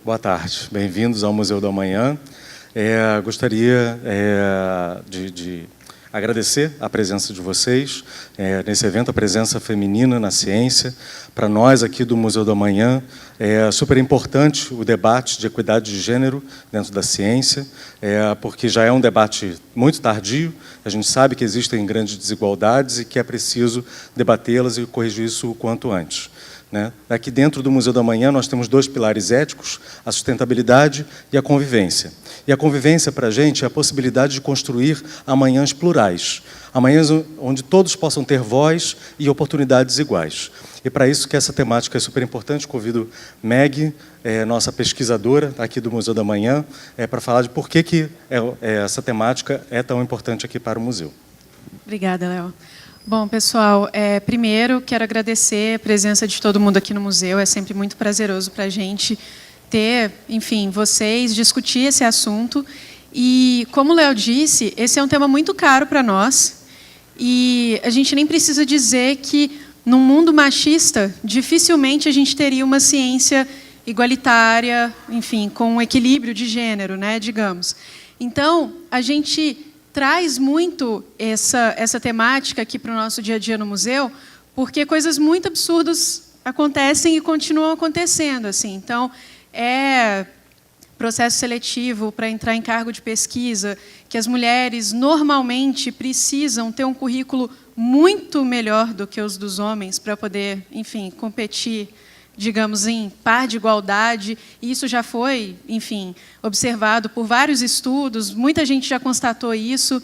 Boa tarde, bem-vindos ao Museu do Amanhã. Gostaria de agradecer a presença de vocês nesse evento, a presença feminina na ciência. Para nós aqui do Museu do Amanhã é super importante o debate de equidade de gênero dentro da ciência, porque já é um debate muito tardio, a gente sabe que existem grandes desigualdades e que é preciso debatê-las e corrigir isso o quanto antes. Aqui dentro do Museu do Amanhã nós temos dois pilares éticos, a sustentabilidade e a convivência. E a convivência para a gente é a possibilidade de construir amanhãs plurais, amanhãs onde todos possam ter voz e oportunidades iguais. E para isso que essa temática é super importante, convido Meg, nossa pesquisadora aqui do Museu do Amanhã, para falar de por que essa temática é tão importante aqui para o museu. Obrigada, Léo. Bom, pessoal, primeiro quero agradecer a presença de todo mundo aqui no museu. É sempre muito prazeroso para a gente ter, enfim, vocês, discutir esse assunto. E, como o Léo disse, esse é um tema muito caro para nós. E a gente nem precisa dizer que, num mundo machista, dificilmente a gente teria uma ciência igualitária, enfim, com um equilíbrio de gênero, digamos. Então, a gente traz muito essa temática aqui para o nosso dia a dia no museu, porque coisas muito absurdas acontecem e continuam acontecendo. Assim. Então, processo seletivo para entrar em cargo de pesquisa, que as mulheres normalmente precisam ter um currículo muito melhor do que os dos homens para poder, enfim, competir, digamos, em par de igualdade. Isso já foi, enfim, observado por vários estudos, muita gente já constatou isso.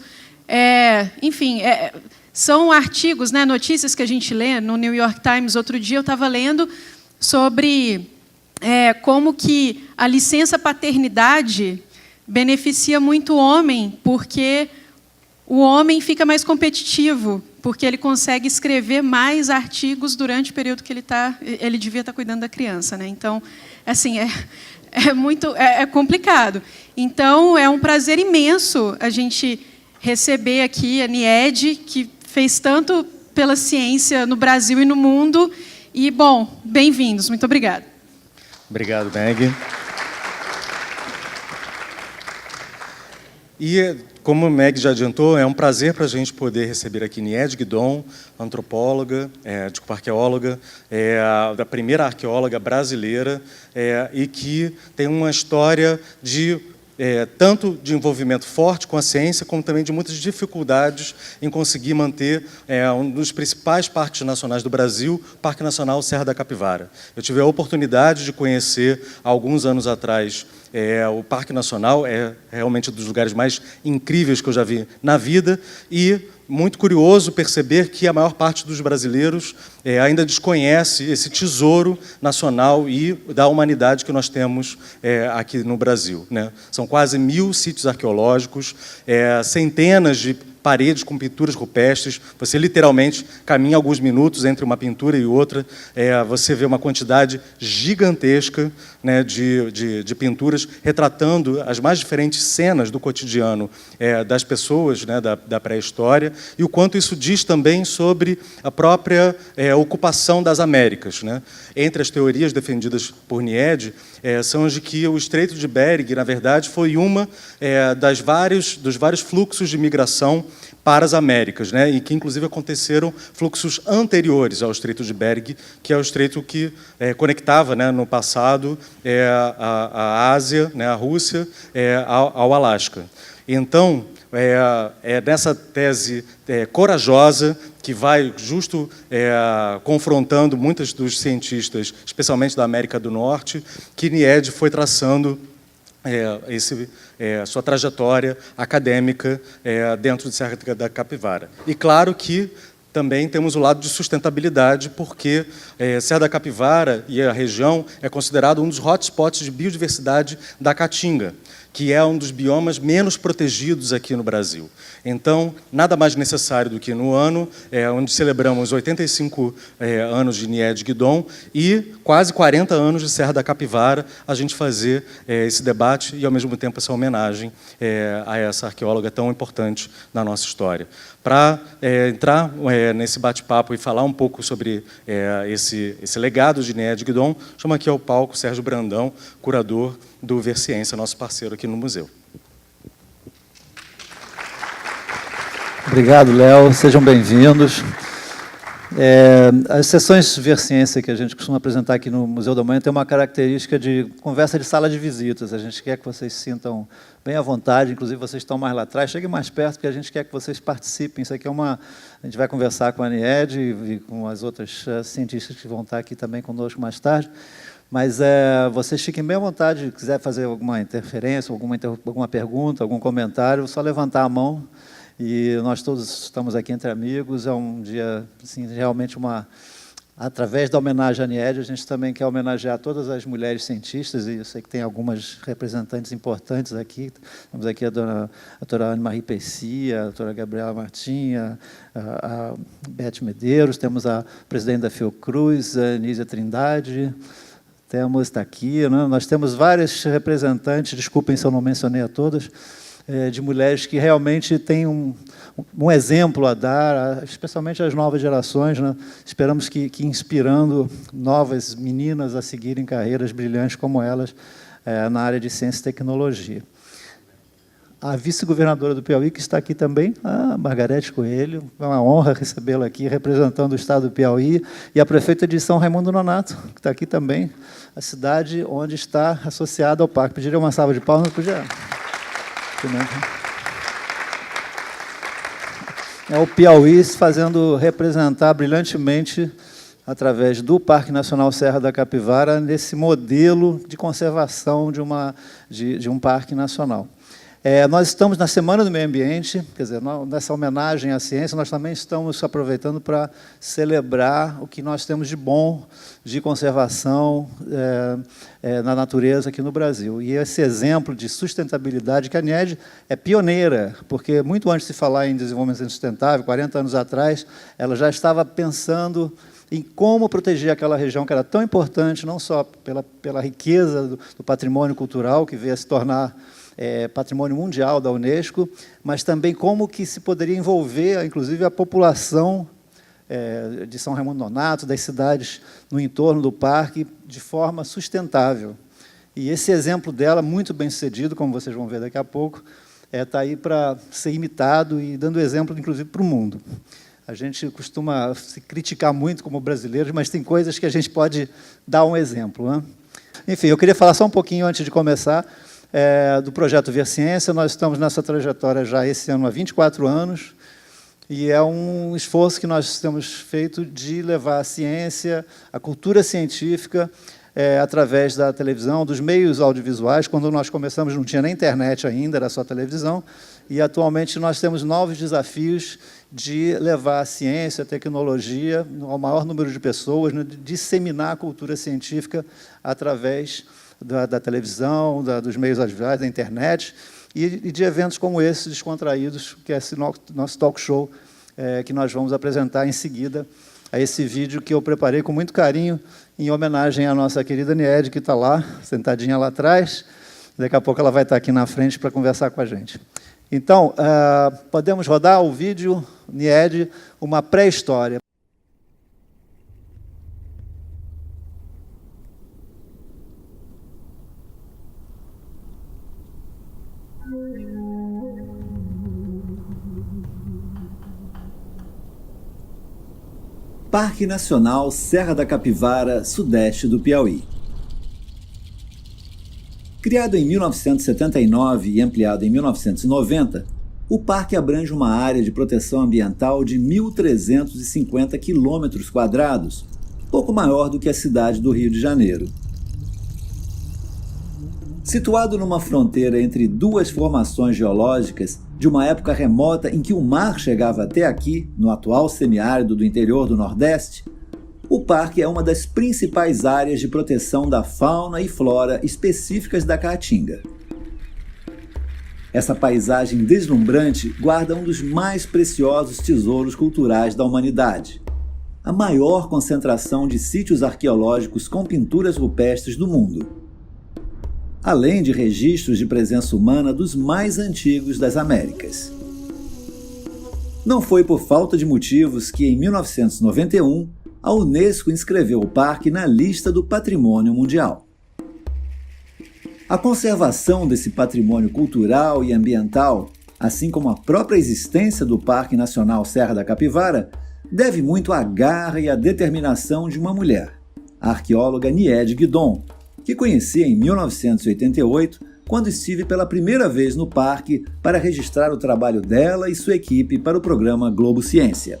Enfim, são artigos, notícias que a gente lê no New York Times. Outro dia eu estava lendo sobre como que a licença paternidade beneficia muito o homem, porque o homem fica mais competitivo, porque ele consegue escrever mais artigos durante o período que ele devia estar cuidando da criança. Então, assim, é complicado. Então, é um prazer imenso a gente receber aqui a NIED, que fez tanto pela ciência no Brasil e no mundo. E, bom, bem-vindos. Muito obrigada. Obrigado, Meg. E, como a Meg já adiantou, é um prazer para a gente poder receber aqui NIED Guidon, antropóloga, arqueóloga, da primeira arqueóloga brasileira, e que tem uma história de tanto de envolvimento forte com a ciência, como também de muitas dificuldades em conseguir manter um dos principais parques nacionais do Brasil, o Parque Nacional Serra da Capivara. Eu tive a oportunidade de conhecer, há alguns anos atrás, o Parque Nacional. É realmente um dos lugares mais incríveis que eu já vi na vida, e muito curioso perceber que a maior parte dos brasileiros ainda desconhece esse tesouro nacional e da humanidade que nós temos aqui no Brasil. São quase 1000 sítios arqueológicos, centenas de paredes com pinturas rupestres. Você literalmente caminha alguns minutos entre uma pintura e outra, você vê uma quantidade gigantesca de pinturas retratando as mais diferentes cenas do cotidiano das pessoas da pré-história, e o quanto isso diz também sobre a própria ocupação das Américas. Entre as teorias defendidas por NIED são as de que o Estreito de Bering, na verdade, foi uma dos vários fluxos de migração para as Américas, e que, inclusive, aconteceram fluxos anteriores ao Estreito de Bering, que é o estreito que conectava, no passado, a Ásia, a Rússia, ao Alasca. Então, nessa tese corajosa, que vai justo confrontando muitos dos cientistas, especialmente da América do Norte, que NIED foi traçando sua trajetória acadêmica dentro de Serra da Capivara. E claro que também temos o lado de sustentabilidade, porque Serra da Capivara e a região é considerado um dos hotspots de biodiversidade da Caatinga, que é um dos biomas menos protegidos aqui no Brasil. Então, nada mais necessário do que no ano onde celebramos 85 anos de Nied Guidon e quase 40 anos de Serra da Capivara, a gente fazer esse debate e, ao mesmo tempo, essa homenagem a essa arqueóloga tão importante na nossa história. Para entrar nesse bate-papo e falar um pouco sobre esse legado de Nied Guidon, chamo aqui ao palco Sérgio Brandão, curador do Ver Ciência, nosso parceiro aqui no museu. Obrigado, Léo. Sejam bem-vindos. As sessões Ver Ciência que a gente costuma apresentar aqui no Museu da Manhã tem uma característica de conversa de sala de visitas. A gente quer que vocês se sintam bem à vontade, inclusive vocês estão mais lá atrás, cheguem mais perto, porque a gente quer que vocês participem. Isso aqui a gente vai conversar com a Nied e com as outras cientistas que vão estar aqui também conosco mais tarde. Mas vocês fiquem bem à vontade, se quiser fazer alguma interferência, alguma pergunta, algum comentário, só levantar a mão. E nós todos estamos aqui entre amigos, é um dia, assim, realmente através da homenagem à Nied, a gente também quer homenagear todas as mulheres cientistas, e eu sei que tem algumas representantes importantes aqui. Temos aqui a doutora Anne-Marie Pessi, a doutora Gabriela Martinha, a Beth Medeiros, temos a presidente da Fiocruz, a Anísia Trindade, está aqui, né? Nós temos várias representantes, desculpem se eu não mencionei a todas, de mulheres que realmente têm um exemplo a dar, especialmente às novas gerações, né? Esperamos que inspirando novas meninas a seguirem carreiras brilhantes como elas na área de ciência e tecnologia. A vice-governadora do Piauí, que está aqui também, a Margarete Coelho, é uma honra recebê-la aqui, representando o estado do Piauí, e a prefeita de São Raimundo Nonato, que está aqui também, a cidade onde está associada ao parque. Pediria uma salva de palmas, podia... É o Piauí fazendo representar brilhantemente, através do Parque Nacional Serra da Capivara, nesse modelo de conservação de um parque nacional. Nós estamos na Semana do Meio Ambiente, quer dizer, nessa homenagem à ciência, nós também estamos aproveitando para celebrar o que nós temos de bom de conservação na natureza aqui no Brasil. E esse exemplo de sustentabilidade, que a Nied é pioneira, porque muito antes de se falar em desenvolvimento sustentável, 40 anos atrás, ela já estava pensando em como proteger aquela região que era tão importante, não só pela riqueza do patrimônio cultural, que veio a se tornar patrimônio mundial da Unesco, mas também como que se poderia envolver, inclusive, a população de São Raimundo Nonato, das cidades no entorno do parque, de forma sustentável. E esse exemplo dela, muito bem sucedido, como vocês vão ver daqui a pouco, está aí para ser imitado e dando exemplo, inclusive, para o mundo. A gente costuma se criticar muito como brasileiros, mas tem coisas que a gente pode dar um exemplo, né? Enfim, eu queria falar só um pouquinho antes de começar do projeto Ver Ciência. Nós estamos nessa trajetória já esse ano há 24 anos, e é um esforço que nós temos feito de levar a ciência, a cultura científica, através da televisão, dos meios audiovisuais. Quando nós começamos não tinha nem internet ainda, era só televisão, e atualmente nós temos novos desafios de levar a ciência, a tecnologia ao maior número de pessoas, né, de disseminar a cultura científica através da televisão, dos meios audiovisuais, da internet, e de eventos como esse, descontraídos, que é esse nosso talk show, que nós vamos apresentar em seguida, a esse vídeo que eu preparei com muito carinho, em homenagem à nossa querida Nied, que está lá, sentadinha lá atrás. Daqui a pouco ela vai estar aqui na frente para conversar com a gente. Então, podemos rodar o vídeo, Nied, uma pré-história. Parque Nacional Serra da Capivara, sudeste do Piauí. Criado em 1979 e ampliado em 1990, o parque abrange uma área de proteção ambiental de 1.350 km², pouco maior do que a cidade do Rio de Janeiro. Situado numa fronteira entre duas formações geológicas de uma época remota em que o mar chegava até aqui, no atual semiárido do interior do Nordeste, o parque é uma das principais áreas de proteção da fauna e flora específicas da Caatinga. Essa paisagem deslumbrante guarda um dos mais preciosos tesouros culturais da humanidade. A maior concentração de sítios arqueológicos com pinturas rupestres do mundo, além de registros de presença humana dos mais antigos das Américas. Não foi por falta de motivos que, em 1991, a Unesco inscreveu o parque na lista do Patrimônio Mundial. A conservação desse patrimônio cultural e ambiental, assim como a própria existência do Parque Nacional Serra da Capivara, deve muito à garra e à determinação de uma mulher, a arqueóloga Nied Guidon, que conheci em 1988, quando estive pela primeira vez no parque para registrar o trabalho dela e sua equipe para o programa Globo Ciência.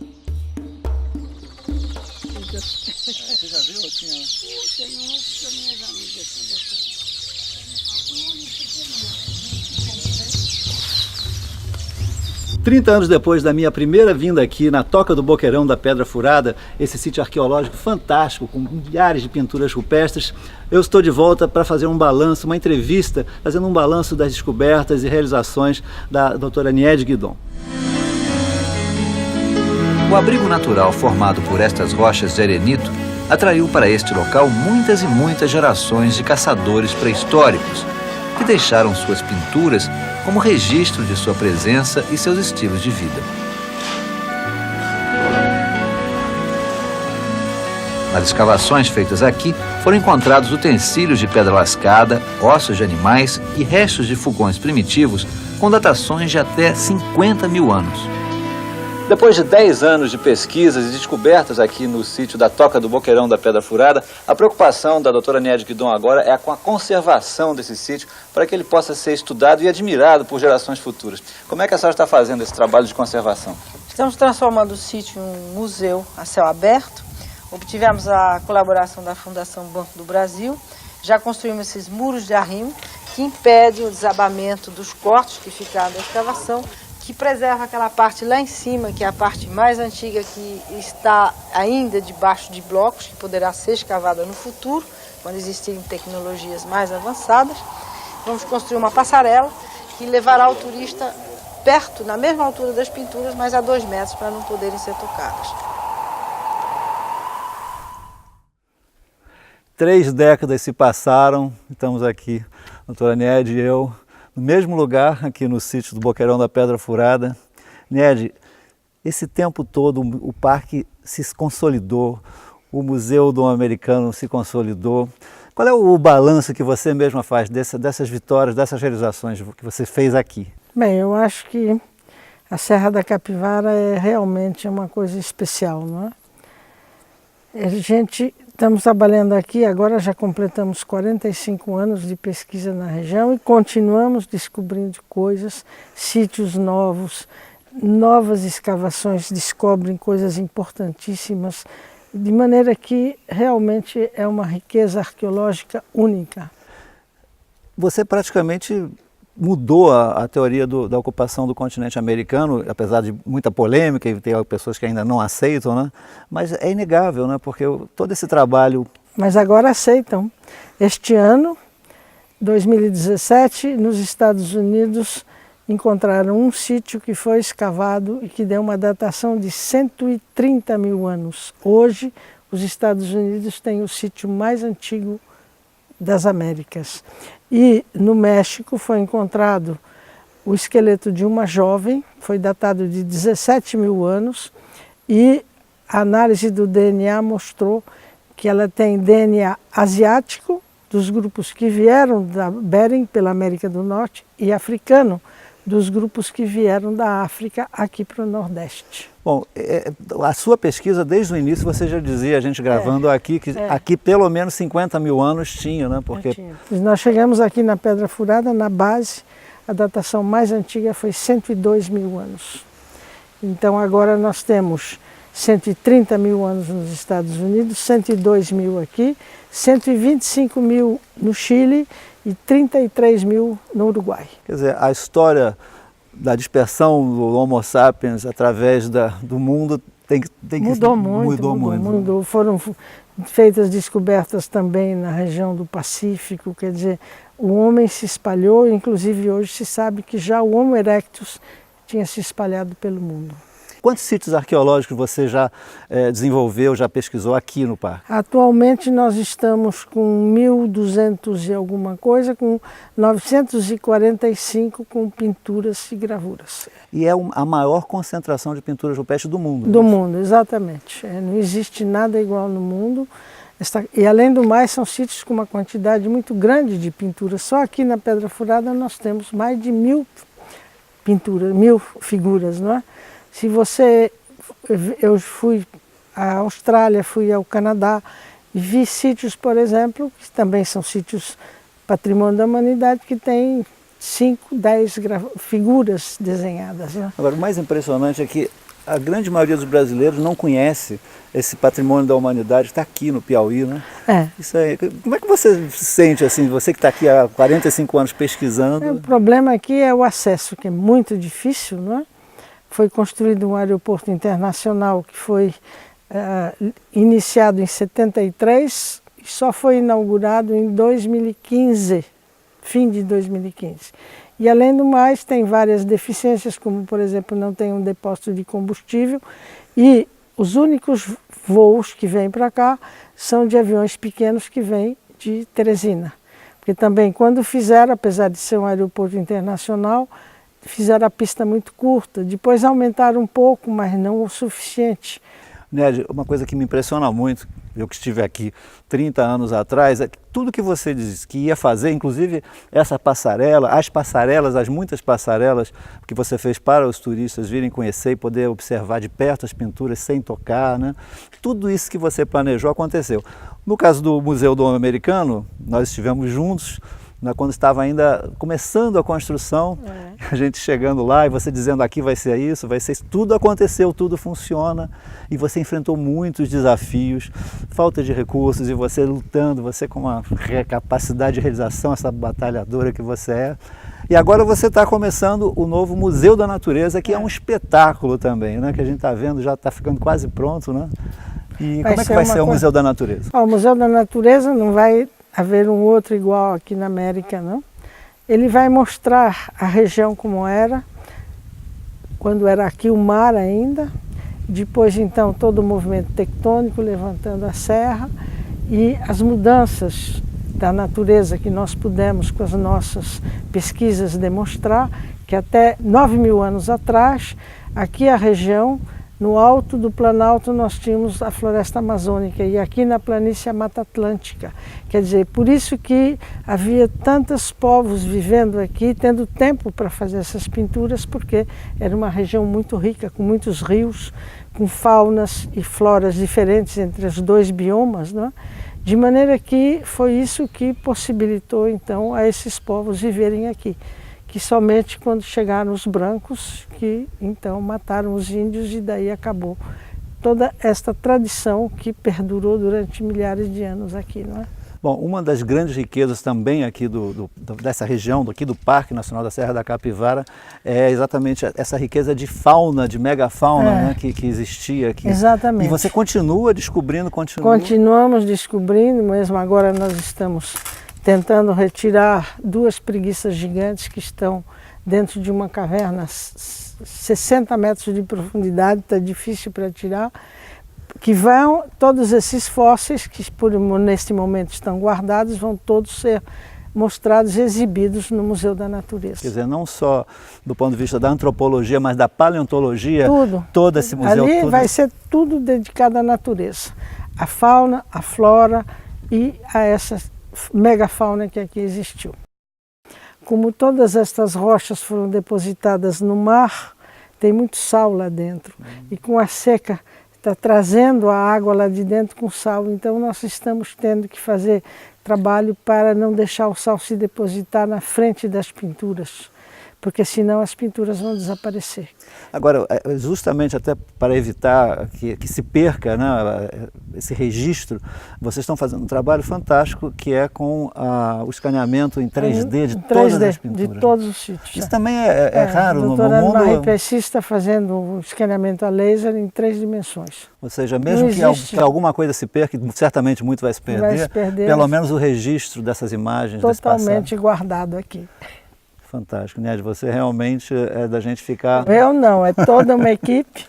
Você já viu assim, ó? 30 anos depois da minha primeira vinda aqui na Toca do Boqueirão da Pedra Furada, esse sítio arqueológico fantástico, com milhares de pinturas rupestres, eu estou de volta para fazer um balanço, uma entrevista, fazendo um balanço das descobertas e realizações da doutora Nied Guidon. O abrigo natural formado por estas rochas de arenito atraiu para este local muitas e muitas gerações de caçadores pré-históricos, que deixaram suas pinturas como registro de sua presença e seus estilos de vida. Nas escavações feitas aqui, foram encontrados utensílios de pedra lascada, ossos de animais e restos de fogões primitivos com datações de até 50 mil anos. Depois de 10 anos de pesquisas e descobertas aqui no sítio da Toca do Boqueirão da Pedra Furada, a preocupação da doutora Nied Guidon agora é com a conservação desse sítio para que ele possa ser estudado e admirado por gerações futuras. Como é que a senhora está fazendo esse trabalho de conservação? Estamos transformando o sítio em um museu a céu aberto. Obtivemos a colaboração da Fundação Banco do Brasil. Já construímos esses muros de arrimo que impedem o desabamento dos cortes que ficaram da escavação, que preserva aquela parte lá em cima, que é a parte mais antiga, que está ainda debaixo de blocos, que poderá ser escavada no futuro, quando existirem tecnologias mais avançadas. Vamos construir uma passarela que levará o turista perto, na mesma altura das pinturas, mas a 2 metros, para não poderem ser tocadas. 3 décadas se passaram, estamos aqui, a doutora Nied e eu, no mesmo lugar, aqui no sítio do Boqueirão da Pedra Furada. Nied, esse tempo todo o parque se consolidou, o Museu do Americano se consolidou. Qual é o balanço que você mesma faz dessas vitórias, dessas realizações que você fez aqui? Bem, eu acho que a Serra da Capivara é realmente uma coisa especial, não é? Estamos trabalhando aqui, agora já completamos 45 anos de pesquisa na região e continuamos descobrindo coisas, sítios novos, novas escavações descobrem coisas importantíssimas, de maneira que realmente é uma riqueza arqueológica única. Você praticamente mudou a teoria da ocupação do continente americano, apesar de muita polêmica e tem pessoas que ainda não aceitam, né? Mas é inegável, né? Porque todo esse trabalho... Mas agora aceitam. Este ano, 2017, nos Estados Unidos, encontraram um sítio que foi escavado e que deu uma datação de 130 mil anos. Hoje, os Estados Unidos têm o sítio mais antigo das Américas. E no México foi encontrado o esqueleto de uma jovem, foi datado de 17 mil anos e a análise do DNA mostrou que ela tem DNA asiático, dos grupos que vieram da Bering, pela América do Norte, e africano, dos grupos que vieram da África aqui para o Nordeste. Bom, a sua pesquisa, desde o início, você já dizia, a gente gravando aqui, que aqui pelo menos 50 mil anos tinha, né? Porque... Nós chegamos aqui na Pedra Furada, na base, a datação mais antiga foi 102 mil anos. Então agora nós temos 130 mil anos nos Estados Unidos, 102 mil aqui, 125 mil no Chile e 33 mil no Uruguai. Quer dizer, a história da dispersão do Homo sapiens através do mundo Mudou muito. Foram feitas descobertas também na região do Pacífico, quer dizer, o homem se espalhou, inclusive hoje se sabe que já o Homo erectus tinha se espalhado pelo mundo. Quantos sítios arqueológicos você já desenvolveu, já pesquisou aqui no parque? Atualmente nós estamos com 1.200 e alguma coisa, com 945 com pinturas e gravuras. E é a maior concentração de pinturas rupestres do mundo? Do mundo, exatamente. Não existe nada igual no mundo. E além do mais, são sítios com uma quantidade muito grande de pinturas. Só aqui na Pedra Furada nós temos mais de 1.000 pinturas, 1.000 figuras, não é? Eu fui à Austrália, fui ao Canadá e vi sítios, por exemplo, que também são sítios patrimônio da humanidade, que tem 5, 10 figuras desenhadas. Né? Agora, o mais impressionante é que a grande maioria dos brasileiros não conhece esse patrimônio da humanidade, está aqui no Piauí, né? Isso aí, como é que você se sente assim, você que está aqui há 45 anos pesquisando? O problema aqui é o acesso, que é muito difícil, não é? Foi construído um aeroporto internacional que foi iniciado em 73 e só foi inaugurado em 2015, fim de 2015. E além do mais tem várias deficiências, como por exemplo não tem um depósito de combustível e os únicos voos que vêm para cá são de aviões pequenos que vêm de Teresina. Porque também quando fizeram, apesar de ser um aeroporto internacional, fizeram a pista muito curta, depois aumentaram um pouco, mas não o suficiente. Nédia, uma coisa que me impressiona muito, eu que estive aqui 30 anos atrás, é que tudo que você disse que ia fazer, inclusive essa passarela, as muitas passarelas que você fez para os turistas virem conhecer e poder observar de perto as pinturas sem tocar, né? Tudo isso que você planejou aconteceu. No caso do Museu do Homem Americano, nós estivemos juntos, quando estava ainda começando a construção, a gente chegando lá e você dizendo aqui vai ser isso, tudo aconteceu, tudo funciona e você enfrentou muitos desafios, falta de recursos e você lutando, você com uma capacidade de realização, essa batalhadora que você é. E agora você está começando o novo Museu da Natureza, que é um espetáculo também, né? Que a gente está vendo, já está ficando quase pronto, né? E como é que vai ser o Museu da Natureza? O Museu da Natureza não vai haver um outro igual aqui na América, não. Ele vai mostrar a região como era, quando era aqui o mar ainda, depois então todo o movimento tectônico levantando a serra e as mudanças da natureza que nós pudemos com as nossas pesquisas demonstrar, que até 9.000 anos atrás, aqui a região, no alto do Planalto nós tínhamos a floresta amazônica e aqui na planície a Mata Atlântica. Quer dizer, por isso que havia tantos povos vivendo aqui, tendo tempo para fazer essas pinturas, porque era uma região muito rica, com muitos rios, com faunas e floras diferentes entre os dois biomas, não é? De maneira que foi isso que possibilitou então a esses povos viverem aqui. Que somente quando chegaram os brancos, que então mataram os índios e daí acabou toda esta tradição que perdurou durante milhares de anos aqui, não é? Bom, uma das grandes riquezas também aqui dessa região, aqui do Parque Nacional da Serra da Capivara, é exatamente essa riqueza de fauna, de megafauna, né, que existia aqui. Exatamente. E você continua descobrindo, Continuamos descobrindo, mesmo agora nós estamos tentando retirar 2 preguiças gigantes que estão dentro de uma caverna 60 metros de profundidade, está difícil para tirar, que vão, todos esses fósseis que neste momento estão guardados, vão todos ser mostrados e exibidos no Museu da Natureza. Quer dizer, não só do ponto de vista da antropologia, mas da paleontologia, tudo. Todo esse museu. Ali vai ser tudo dedicado à natureza, à fauna, à flora e a essa megafauna que aqui existiu. Como todas estas rochas foram depositadas no mar, tem muito sal lá dentro. E com a seca está trazendo a água lá de dentro com sal. Então nós estamos tendo que fazer trabalho para não deixar o sal se depositar na frente das pinturas. porque senão as pinturas vão desaparecer. Agora, justamente até para evitar que se perca, né, esse registro, vocês estão fazendo um trabalho fantástico que é com o escaneamento em 3D de todas as pinturas. De todos os sítios. Isso também é raro no mundo. A doutora Marie Pessis está fazendo um escaneamento a laser em 3 dimensões. Ou seja, mesmo que alguma coisa se perca, e certamente muito vai se perder, pelo menos o registro dessas imagens totalmente guardado aqui. Fantástico, Niede, você realmente é da gente ficar... Eu não, é toda uma equipe,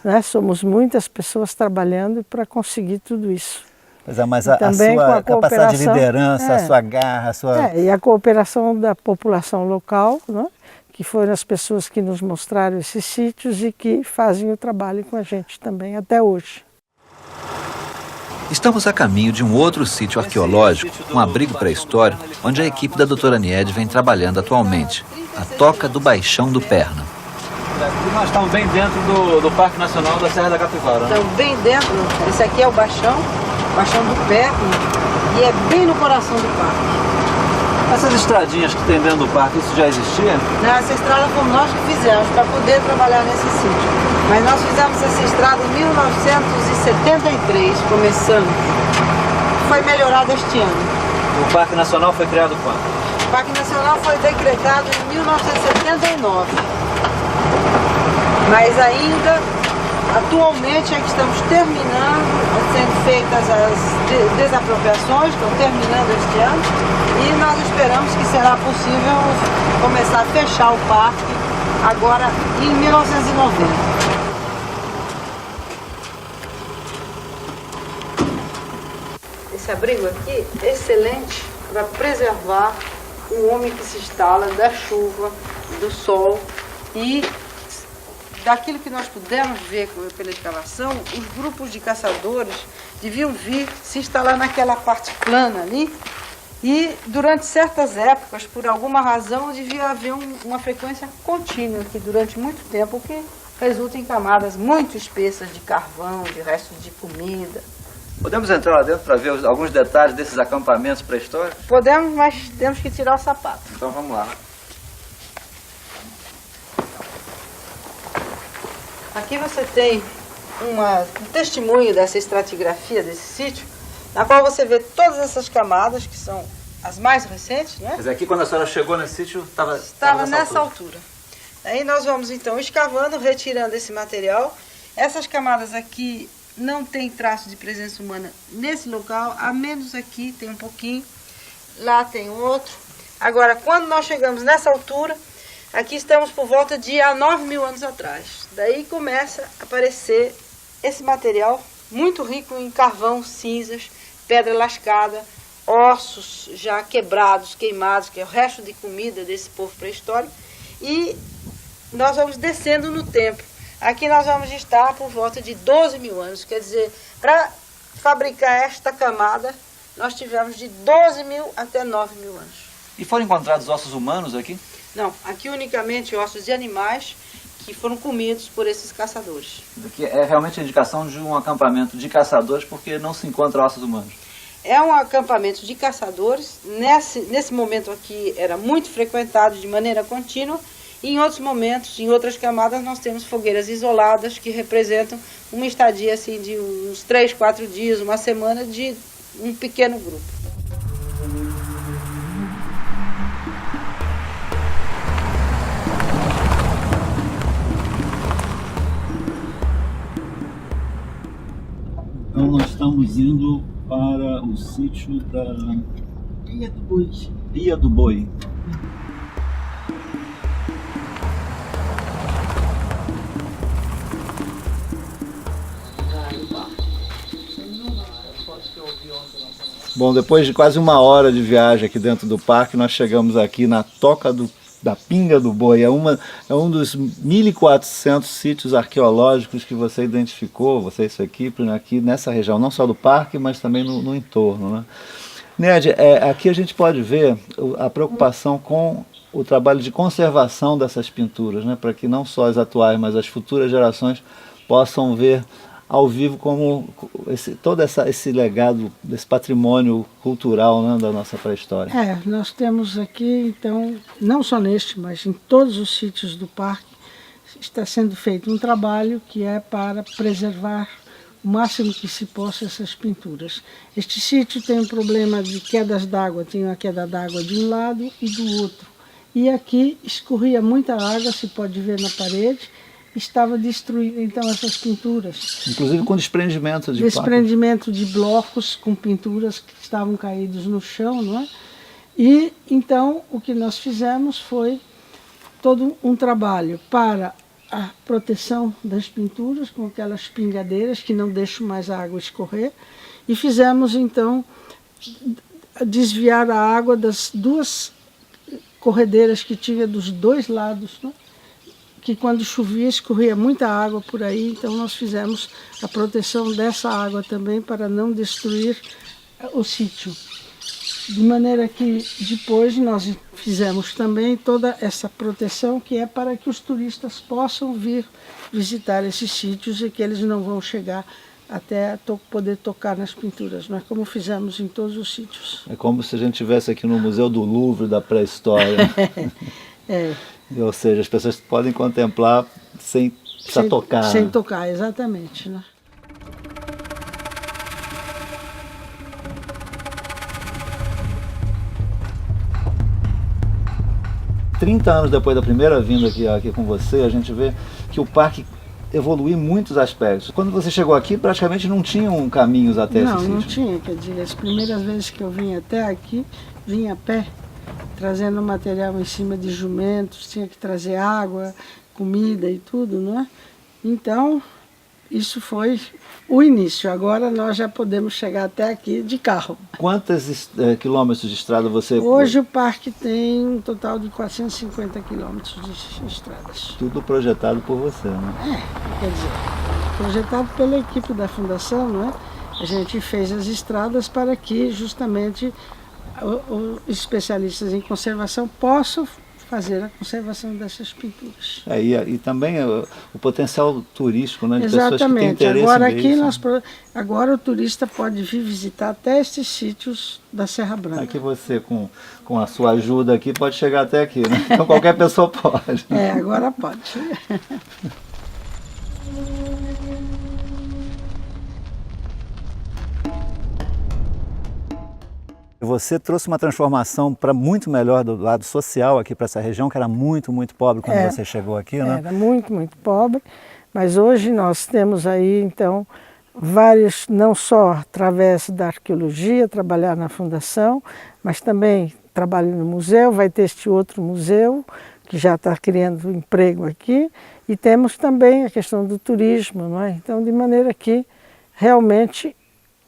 né? Somos muitas pessoas trabalhando para conseguir tudo isso. Mas a sua capacidade de liderança, a sua garra, a sua... E a cooperação da população local, né? Que foram as pessoas que nos mostraram esses sítios e que fazem o trabalho com a gente também até hoje. Estamos a caminho de um outro sítio arqueológico, um abrigo pré-histórico, onde a equipe da doutora Niede vem trabalhando atualmente, a Toca do Baixão do Perna. Nós estamos bem dentro do Parque Nacional da Serra da Capivara. Estamos bem dentro, esse aqui é o Baixão do Perna, e é bem no coração do parque. Essas estradinhas que tem dentro do parque, isso já existia? Não, essa estrada fomos nós que fizemos para poder trabalhar nesse sítio. Mas nós fizemos essa estrada em 1973, começando. Foi melhorada este ano. O Parque Nacional foi criado quando? O Parque Nacional foi decretado em 1979. Mas ainda, atualmente, é que estamos terminando, sendo feitas as desapropriações, estão terminando este ano. E nós esperamos que será possível começar a fechar o parque agora em 1990. Esse abrigo aqui é excelente para preservar o homem que se instala da chuva, do sol e daquilo que nós pudemos ver pela escavação. Os grupos de caçadores deviam vir se instalar naquela parte plana ali e durante certas épocas, por alguma razão, devia haver uma frequência contínua aqui durante muito tempo, o que resulta em camadas muito espessas de carvão, de restos de comida. Podemos entrar lá dentro para ver alguns detalhes desses acampamentos pré-históricos? Podemos, mas temos que tirar o sapato. Então vamos lá. Aqui você tem um testemunho dessa estratigrafia desse sítio, na qual você vê todas essas camadas, que são as mais recentes, né? Quer dizer, aqui quando a senhora chegou nesse sítio, estava nessa altura. Aí nós vamos então escavando, retirando esse material. Essas camadas aqui não tem traço de presença humana nesse local, a menos aqui tem um pouquinho, lá tem outro. Agora, quando nós chegamos nessa altura, aqui estamos por volta de há 9.000 anos atrás. Daí começa a aparecer esse material muito rico em carvão, cinzas, pedra lascada, ossos já quebrados, queimados, que é o resto de comida desse povo pré-histórico. E nós vamos descendo no tempo. Aqui nós vamos estar por volta de 12.000 anos. Quer dizer, para fabricar esta camada, nós tivemos de 12.000 até 9.000 anos. E foram encontrados ossos humanos aqui? Não, aqui unicamente ossos de animais que foram comidos por esses caçadores. Aqui é realmente a indicação de um acampamento de caçadores, porque não se encontra ossos humanos. É um acampamento de caçadores. Nesse momento aqui era muito frequentado de maneira contínua. E em outros momentos, em outras camadas, nós temos fogueiras isoladas que representam uma estadia assim, de uns 3, 4 dias, uma semana de um pequeno grupo. Então nós estamos indo para o sítio da Ilha do Boi. Ilha do Boi. Bom, depois de quase 1 hora de viagem aqui dentro do parque, nós chegamos aqui na Toca da Pinga do Boi. É um dos 1.400 sítios arqueológicos que você identificou, você e sua equipe, né, aqui nessa região, não só do parque, mas também no entorno, né? Niede, aqui a gente pode ver a preocupação com o trabalho de conservação dessas pinturas, né, para que não só as atuais, mas as futuras gerações possam ver ao vivo como todo esse legado, desse patrimônio cultural, né, da nossa pré-história. Nós temos aqui, então, não só neste, mas em todos os sítios do parque, está sendo feito um trabalho que é para preservar o máximo que se possa essas pinturas. Este sítio tem um problema de quedas d'água, tem uma queda d'água de um lado e do outro. E aqui escorria muita água, se pode ver na parede, estava destruída então essas pinturas. Inclusive com desprendimento de blocos com pinturas que estavam caídos no chão, não é? E então o que nós fizemos foi todo um trabalho para a proteção das pinturas com aquelas pingadeiras que não deixam mais a água escorrer, e fizemos então desviar a água das duas corredeiras que tinha dos dois lados, né? Que quando chovia escorria muita água por aí, então nós fizemos a proteção dessa água também para não destruir o sítio. De maneira que depois nós fizemos também toda essa proteção que é para que os turistas possam vir visitar esses sítios e que eles não vão chegar até poder tocar nas pinturas, não é como fizemos em todos os sítios. É como se a gente estivesse aqui no Museu do Louvre da pré-história. Ou seja, as pessoas podem contemplar sem tocar. Sem tocar, exatamente, né? 30 anos depois da primeira vinda aqui com você, a gente vê que o parque evoluiu em muitos aspectos. Quando você chegou aqui, praticamente não tinham caminhos até esse sítio. Não tinha, quer dizer, as primeiras vezes que eu vim até aqui, vim a pé, trazendo material em cima de jumentos, tinha que trazer água, comida e tudo, não é? Então, isso foi o início. Agora nós já podemos chegar até aqui de carro. Quantos quilômetros de estrada você... Hoje o parque tem um total de 450 quilômetros de estradas. Tudo projetado por você, né? Quer dizer, projetado pela equipe da Fundação, não é? A gente fez as estradas para que justamente os especialistas em conservação possam fazer a conservação dessas pinturas. E também o potencial turístico, né, de exatamente. Pessoas que têm interesse Agora aqui agora o turista pode vir visitar até estes sítios da Serra Branca. Aqui você, com a sua ajuda aqui, pode chegar até aqui, né? Então qualquer pessoa pode. Agora pode. Você trouxe uma transformação para muito melhor do lado social aqui para essa região, que era muito, muito pobre quando você chegou aqui, né? Era muito, muito pobre, mas hoje nós temos aí, então, vários, não só através da arqueologia, trabalhar na fundação, mas também trabalho no museu, vai ter este outro museu, que já está criando emprego aqui, e temos também a questão do turismo, não é? Então, de maneira que realmente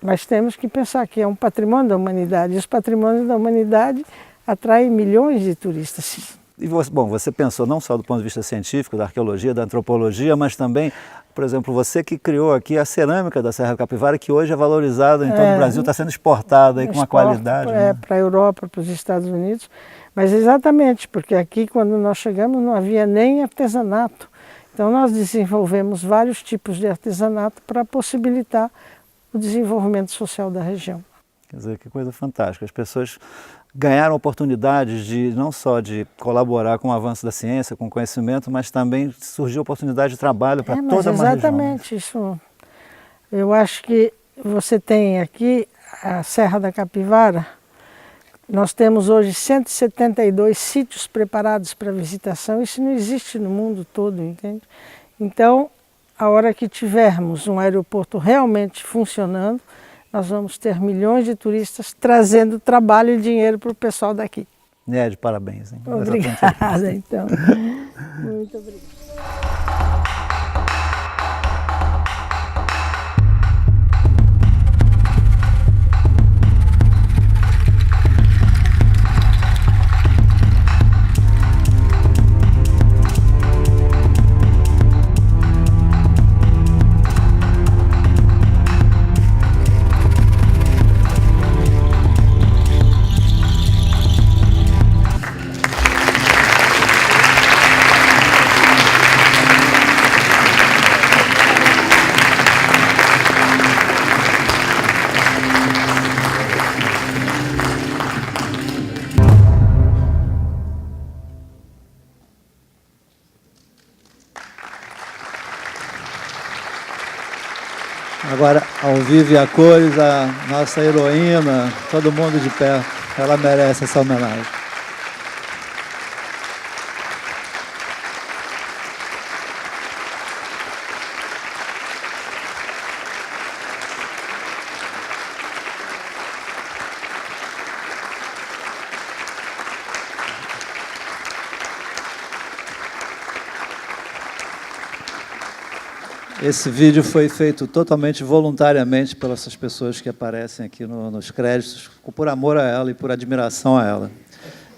nós temos que pensar que é um patrimônio da humanidade, e os patrimônios da humanidade atraem milhões de turistas. E você pensou não só do ponto de vista científico, da arqueologia, da antropologia, mas também, por exemplo, você que criou aqui a cerâmica da Serra Capivara, que hoje é valorizada em todo o Brasil, está sendo exportada aí com uma qualidade. Para a Europa, para os Estados Unidos, mas exatamente, porque aqui quando nós chegamos não havia nem artesanato. Então nós desenvolvemos vários tipos de artesanato para possibilitar o desenvolvimento social da região. Quer dizer, que coisa fantástica. As pessoas ganharam oportunidades não só de colaborar com o avanço da ciência, com o conhecimento, mas também surgiu oportunidade de trabalho para toda uma região. Exatamente isso. Eu acho que você tem aqui a Serra da Capivara. Nós temos hoje 172 sítios preparados para visitação. Isso não existe no mundo todo, entende? Então, a hora que tivermos um aeroporto realmente funcionando, nós vamos ter milhões de turistas trazendo trabalho e dinheiro para o pessoal daqui. De parabéns. Hein? Obrigada, então. Muito obrigada. Agora, ao vivo e a cores, a nossa heroína, todo mundo de pé, ela merece essa homenagem. Esse vídeo foi feito totalmente voluntariamente pelas pessoas que aparecem aqui nos créditos, por amor a ela e por admiração a ela.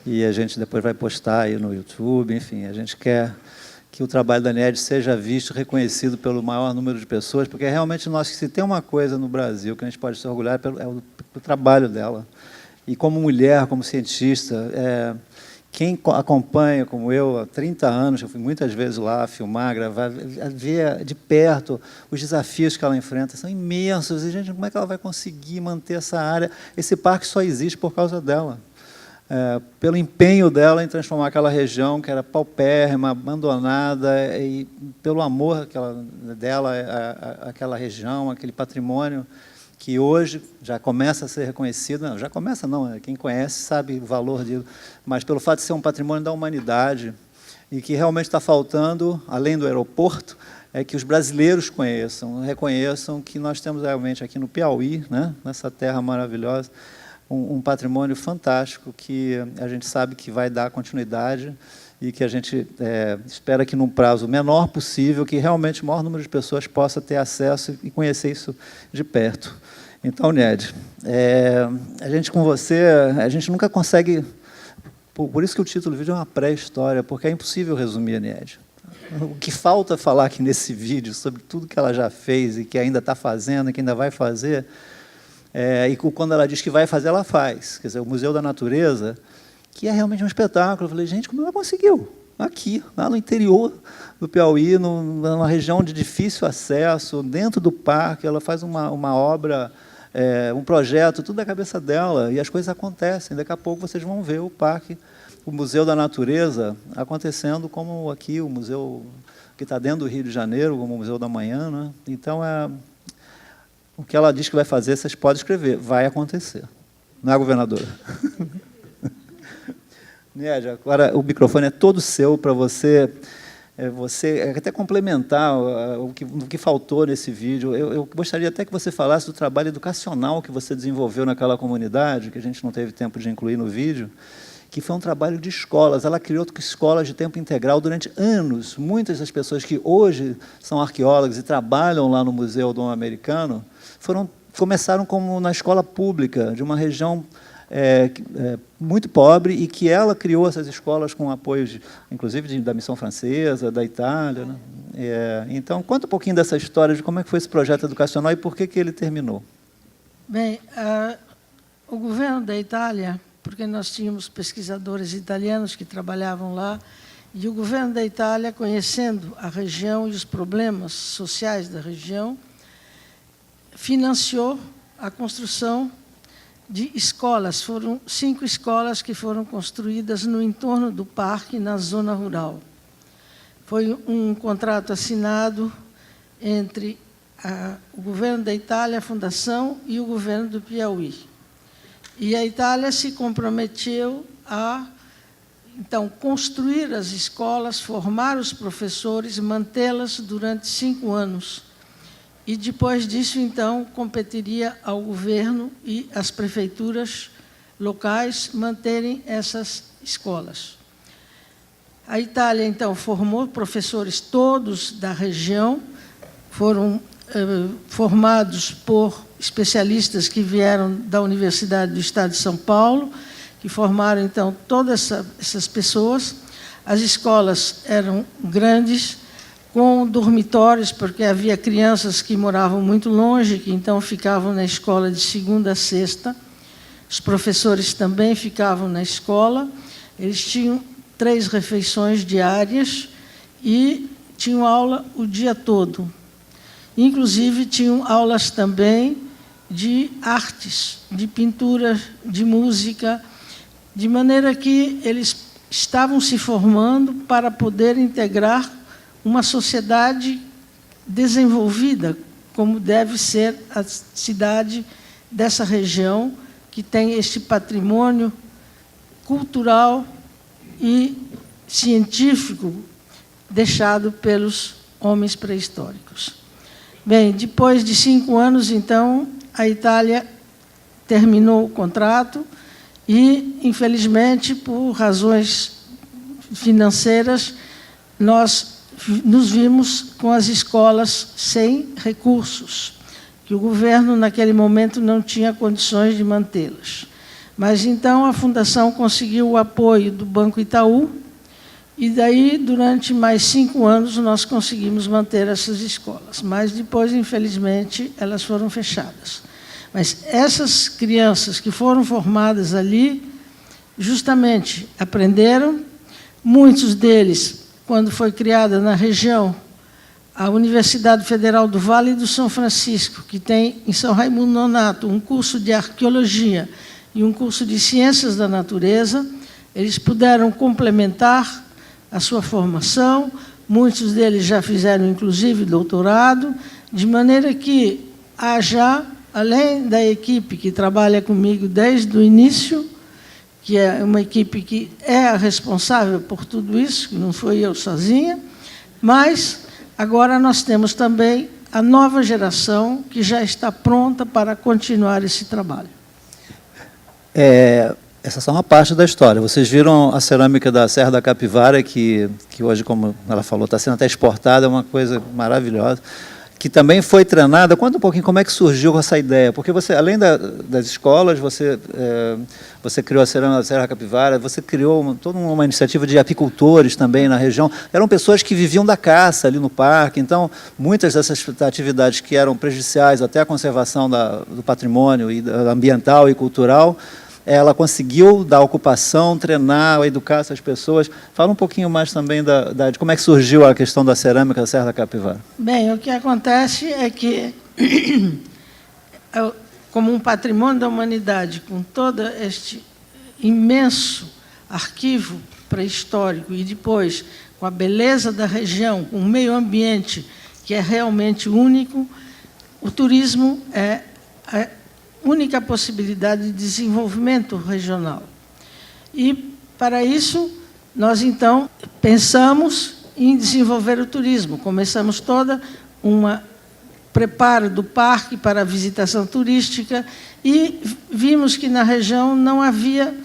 E a gente depois vai postar aí no YouTube, enfim, a gente quer que o trabalho da Niede seja visto, reconhecido pelo maior número de pessoas, porque realmente se tem uma coisa no Brasil que a gente pode se orgulhar é o trabalho dela. E como mulher, como cientista, quem acompanha, como eu, há 30 anos, eu fui muitas vezes lá filmar, gravar, ver de perto os desafios que ela enfrenta, são imensos. E, gente, como é que ela vai conseguir manter essa área? Esse parque só existe por causa dela. Pelo empenho dela em transformar aquela região que era paupérrima, abandonada, e pelo amor dela àquela região, aquele patrimônio, que hoje já começa a ser reconhecido, não, já começa não, quem conhece sabe o valor disso, mas pelo fato de ser um patrimônio da humanidade, e que realmente está faltando, além do aeroporto, é que os brasileiros reconheçam que nós temos realmente aqui no Piauí, né, nessa terra maravilhosa, um patrimônio fantástico que a gente sabe que vai dar continuidade e que a gente espera que, num prazo menor possível, que realmente o maior número de pessoas possa ter acesso e conhecer isso de perto. Então, Niede, a gente com você, a gente nunca consegue... Por isso que o título do vídeo é uma pré-história, porque é impossível resumir a Niede. O que falta falar aqui nesse vídeo sobre tudo que ela já fez e que ainda está fazendo e que ainda vai fazer, e quando ela diz que vai fazer, ela faz. Quer dizer, o Museu da Natureza, que é realmente um espetáculo. Eu falei, gente, como ela conseguiu? Aqui, lá no interior do Piauí, numa região de difícil acesso, dentro do parque, ela faz uma obra, um projeto, tudo da cabeça dela, e as coisas acontecem. Daqui a pouco vocês vão ver o parque, o Museu da Natureza, acontecendo como aqui, o museu que está dentro do Rio de Janeiro, como o Museu da Manhã, né? Então, o que ela diz que vai fazer, vocês podem escrever, vai acontecer. Não é, governadora? Niede, agora o microfone é todo seu para você até complementar o que faltou nesse vídeo. Eu gostaria até que você falasse do trabalho educacional que você desenvolveu naquela comunidade, que a gente não teve tempo de incluir no vídeo, que foi um trabalho de escolas. Ela criou escolas de tempo integral durante anos. Muitas das pessoas que hoje são arqueólogas e trabalham lá no Museu Dom Americano começaram como na escola pública, de uma região muito pobre, e que ela criou essas escolas com apoio, inclusive, da Missão Francesa, da Itália. Né? Então, conta um pouquinho dessa história, de como é que foi esse projeto educacional e por que ele terminou. Bem, o governo da Itália, porque nós tínhamos pesquisadores italianos que trabalhavam lá, e o governo da Itália, conhecendo a região e os problemas sociais da região, financiou a construção de escolas. Foram 5 escolas que foram construídas no entorno do parque, na zona rural. Foi um contrato assinado entre o governo da Itália, a Fundação, e o governo do Piauí. E a Itália se comprometeu a, então, construir as escolas, formar os professores, mantê-las durante 5 anos. E, depois disso, então, competiria ao governo e às prefeituras locais manterem essas escolas. A Itália, então, formou professores todos da região, foram formados por especialistas que vieram da Universidade do Estado de São Paulo, que formaram, então, todas essas pessoas. As escolas eram grandes, com dormitórios, porque havia crianças que moravam muito longe, que então ficavam na escola de segunda a sexta. Os professores também ficavam na escola. Eles tinham 3 refeições diárias e tinham aula o dia todo. Inclusive, tinham aulas também de artes, de pintura, de música, de maneira que eles estavam se formando para poder integrar uma sociedade desenvolvida, como deve ser a cidade dessa região, que tem este patrimônio cultural e científico deixado pelos homens pré-históricos. Bem, depois de 5 anos, então, a Itália terminou o contrato e, infelizmente, por razões financeiras, nós nos vimos com as escolas sem recursos, que o governo, naquele momento, não tinha condições de mantê-las. Mas, então, a Fundação conseguiu o apoio do Banco Itaú, e daí, durante mais 5 anos, nós conseguimos manter essas escolas. Mas, depois, infelizmente, elas foram fechadas. Mas essas crianças que foram formadas ali, justamente aprenderam, muitos deles, quando foi criada na região a Universidade Federal do Vale do São Francisco, que tem em São Raimundo Nonato um curso de arqueologia e um curso de ciências da natureza, eles puderam complementar a sua formação, muitos deles já fizeram, inclusive, doutorado, de maneira que há já, além da equipe que trabalha comigo desde o início, que é uma equipe que é a responsável por tudo isso, que não fui eu sozinha, mas agora nós temos também a nova geração que já está pronta para continuar esse trabalho. Essa é só uma parte da história. Vocês viram a cerâmica da Serra da Capivara, que hoje, como ela falou, está sendo até exportada, é uma coisa maravilhosa, que também foi treinada. Conta um pouquinho como é que surgiu essa ideia, porque você, além das escolas, você criou a cerâmica da Serra da Capivara, você criou toda uma iniciativa de apicultores também na região. Eram pessoas que viviam da caça ali no parque, então muitas dessas atividades que eram prejudiciais até à conservação do patrimônio ambiental e cultural, ela conseguiu dar ocupação, treinar, educar essas pessoas. Fala um pouquinho mais também de como é que surgiu a questão da cerâmica da Serra da Capivara. Bem, o que acontece é que, como um patrimônio da humanidade, com todo este imenso arquivo pré-histórico e depois com a beleza da região, com o meio ambiente, que é realmente único, o turismo é a única possibilidade de desenvolvimento regional. E, para isso, nós, então, pensamos em desenvolver o turismo. Começamos todo um preparo do parque para a visitação turística e vimos que, na região, não havia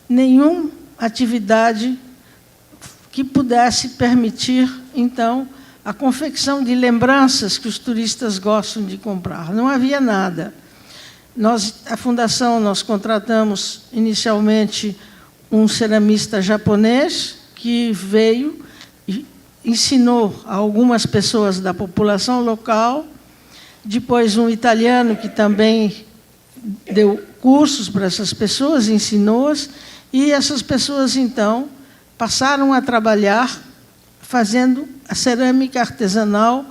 nenhuma atividade que pudesse permitir, então, a confecção de lembranças que os turistas gostam de comprar. Não havia nada. A Fundação, nós contratamos inicialmente um ceramista japonês que veio e ensinou a algumas pessoas da população local, depois um italiano que também deu cursos para essas pessoas, ensinou-as, e essas pessoas, então, passaram a trabalhar fazendo a cerâmica artesanal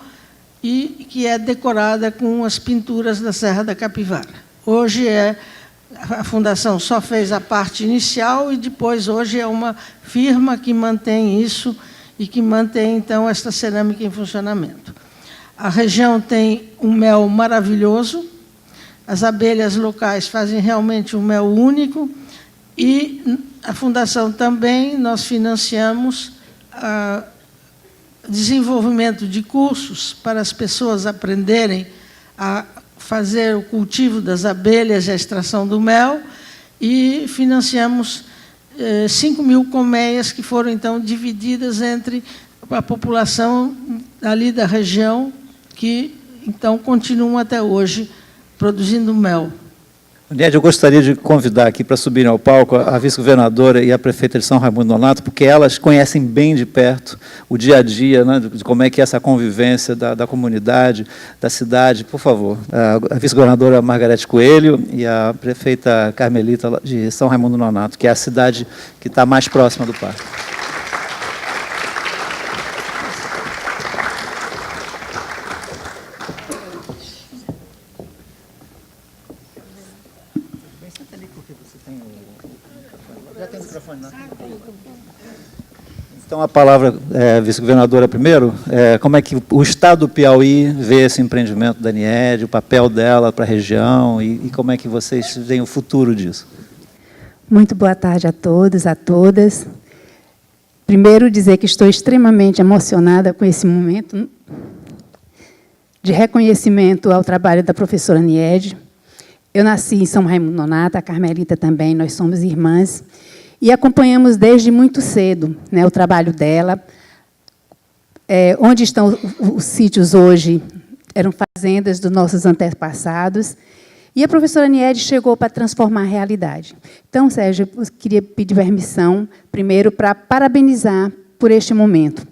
e que é decorada com as pinturas da Serra da Capivara. Hoje a Fundação só fez a parte inicial e depois hoje é uma firma que mantém isso e que mantém, então, esta cerâmica em funcionamento. A região tem um mel maravilhoso, as abelhas locais fazem realmente um mel único e a Fundação também, nós financiamos o desenvolvimento de cursos para as pessoas aprenderem a fazer o cultivo das abelhas e a extração do mel, e financiamos 5.000 colmeias que foram, então, divididas entre a população ali da região, que, então, continuam até hoje produzindo mel. Nédia, eu gostaria de convidar aqui para subirem ao palco a vice-governadora e a prefeita de São Raimundo Nonato, porque elas conhecem bem de perto o dia a dia, né, de como é que é essa convivência da comunidade, da cidade. Por favor, a vice-governadora Margarete Coelho e a prefeita Carmelita de São Raimundo Nonato, que é a cidade que está mais próxima do parque. Então, a palavra, vice-governadora, primeiro, como é que o Estado do Piauí vê esse empreendimento da Anied, o papel dela para a região e como é que vocês veem o futuro disso? Muito boa tarde a todos, a todas. Primeiro, dizer que estou extremamente emocionada com esse momento de reconhecimento ao trabalho da professora Anied. Eu nasci em São Raimundo Nonato, a Carmelita também, nós somos irmãs, e acompanhamos desde muito cedo, né, o trabalho dela. Onde estão os sítios hoje eram fazendas dos nossos antepassados, e a professora Anied chegou para transformar a realidade. Então, Sérgio, eu queria pedir permissão, primeiro, para parabenizar por este momento.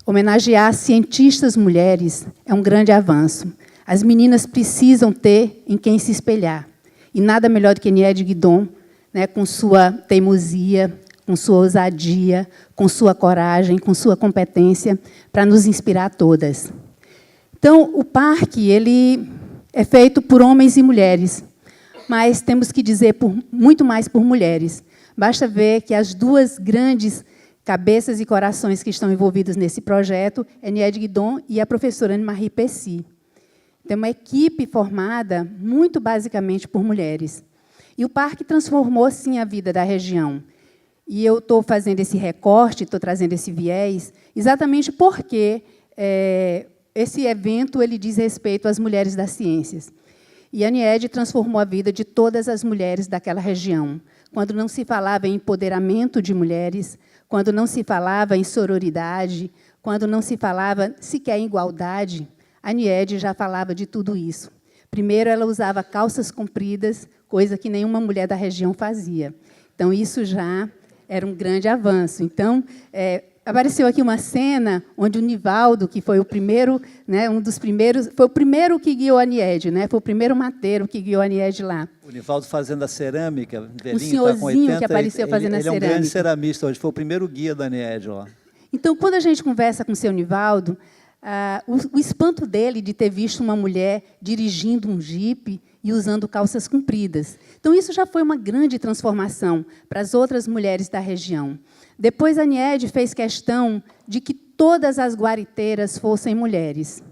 Homenagear cientistas mulheres é um grande avanço. As meninas precisam ter em quem se espelhar. E nada melhor do que Anied Guidon, né, com sua teimosia, com sua ousadia, com sua coragem, com sua competência, para nos inspirar todas. Então, o parque ele é feito por homens e mulheres, mas temos que dizer muito mais por mulheres. Basta ver que as duas grandes cabeças e corações que estão envolvidos nesse projeto é Anied Guidon e a professora Anne-Marie Pessi. Tem uma equipe formada muito basicamente por mulheres. E o parque transformou, sim, a vida da região. E eu estou fazendo esse recorte, estou trazendo esse viés, exatamente porque esse evento ele diz respeito às mulheres das ciências. E a Anied transformou a vida de todas as mulheres daquela região. Quando não se falava em empoderamento de mulheres, quando não se falava em sororidade, quando não se falava sequer em igualdade, a Anied já falava de tudo isso. Primeiro, ela usava calças compridas, coisa que nenhuma mulher da região fazia. Então, isso já era um grande avanço. Então, apareceu aqui uma cena onde o Nivaldo, que foi o primeiro, né, um dos primeiros, foi o primeiro que guiou a Anied, né, foi o primeiro mateiro que guiou a Anied lá. O Nivaldo fazendo a cerâmica, velhinho, o senhorzinho tá com 80, que apareceu fazendo a cerâmica. Ele é um grande ceramista hoje, foi o primeiro guia da Anied lá. Então, quando a gente conversa com o seu Nivaldo, o espanto dele de ter visto uma mulher dirigindo um jipe e usando calças compridas. Então, isso já foi uma grande transformação para as outras mulheres da região. Depois, a Anied fez questão de que todas as guariteiras fossem mulheres.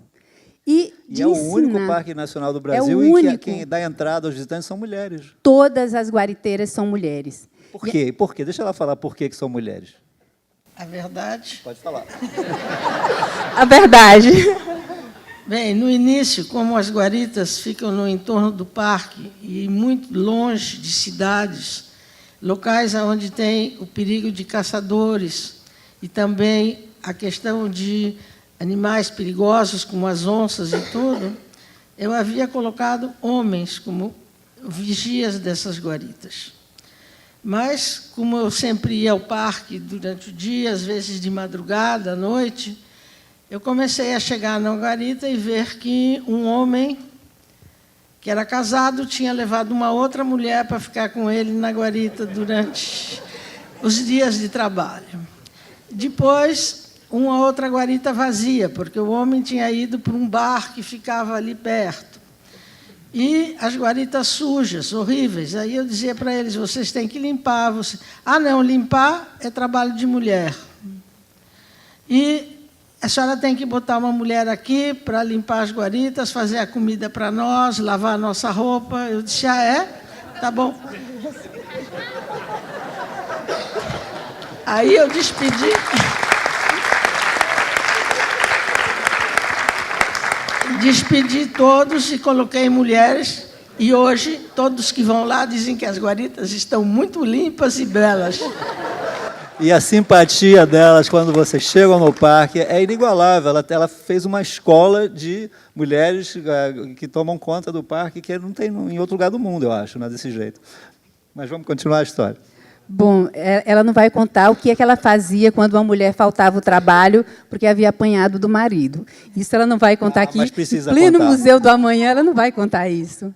E é o único parque nacional do Brasil em que quem dá entrada aos visitantes são mulheres. Todas as guariteiras são mulheres. Por quê? Por quê? Deixa ela falar por que são mulheres. A verdade? Pode falar. A verdade. Bem, no início, como as guaritas ficam no entorno do parque e muito longe de cidades, locais onde tem o perigo de caçadores e também a questão de animais perigosos, como as onças e tudo, eu havia colocado homens como vigias dessas guaritas. Mas, como eu sempre ia ao parque durante o dia, às vezes de madrugada, à noite, eu comecei a chegar na guarita e ver que um homem que era casado tinha levado uma outra mulher para ficar com ele na guarita durante os dias de trabalho. Depois, uma outra guarita vazia, porque o homem tinha ido para um bar que ficava ali perto. E as guaritas sujas, horríveis. Aí eu dizia para eles, vocês têm que limpar. Ah, não, limpar é trabalho de mulher. E a senhora tem que botar uma mulher aqui para limpar as guaritas, fazer a comida para nós, lavar a nossa roupa. Eu disse, ah, é? Tá bom. Aí eu despedi. Despedi todos e coloquei mulheres. E hoje, todos que vão lá dizem que as guaritas estão muito limpas e belas. E a simpatia delas, quando vocês chegam no parque, é inigualável. Ela fez uma escola de mulheres que tomam conta do parque, que não tem em outro lugar do mundo, eu acho, não é desse jeito. Mas vamos continuar a história. Bom, ela não vai contar o que é que ela fazia quando uma mulher faltava o trabalho porque havia apanhado do marido. Isso ela não vai contar aqui. Mas precisa em pleno contar. Museu do Amanhã, ela não vai contar isso.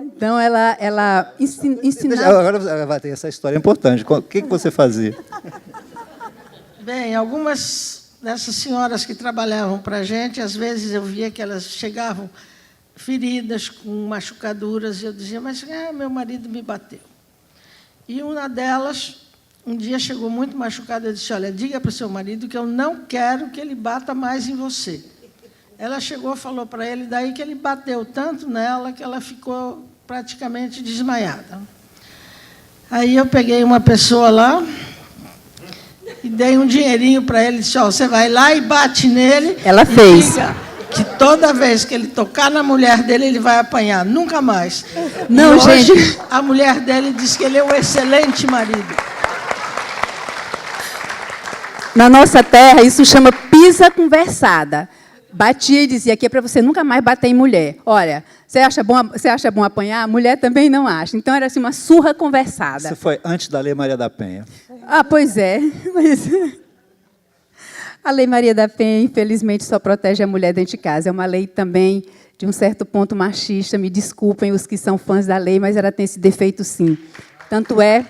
Então, ela ensinava... Agora vai ter essa história importante. O que você fazia? Bem, algumas dessas senhoras que trabalhavam para a gente, às vezes eu via que elas chegavam feridas, com machucaduras, e eu dizia, mas meu marido me bateu. E uma delas, um dia chegou muito machucada e disse, olha, diga para o seu marido que eu não quero que ele bata mais em você. Ela chegou e falou para ele, daí que ele bateu tanto nela que ela ficou praticamente desmaiada. Aí eu peguei uma pessoa lá e dei um dinheirinho para ele, disse, ó, você vai lá e bate nele. Ela fez. Diga que toda vez que ele tocar na mulher dele, ele vai apanhar, nunca mais. Não, e hoje, gente. a mulher dele diz que ele é um excelente marido. Na nossa terra, isso chama pisa conversada. Batia e dizia que é para você nunca mais bater em mulher. Olha, você acha bom apanhar? A mulher também não acha. Então, era assim, uma surra conversada. Isso foi antes da Lei Maria da Penha. Ah, pois é. Mas a Lei Maria da Penha, infelizmente, só protege a mulher dentro de casa. É uma lei também, de um certo ponto, machista. Me desculpem os que são fãs da lei, mas ela tem esse defeito, sim. Tanto é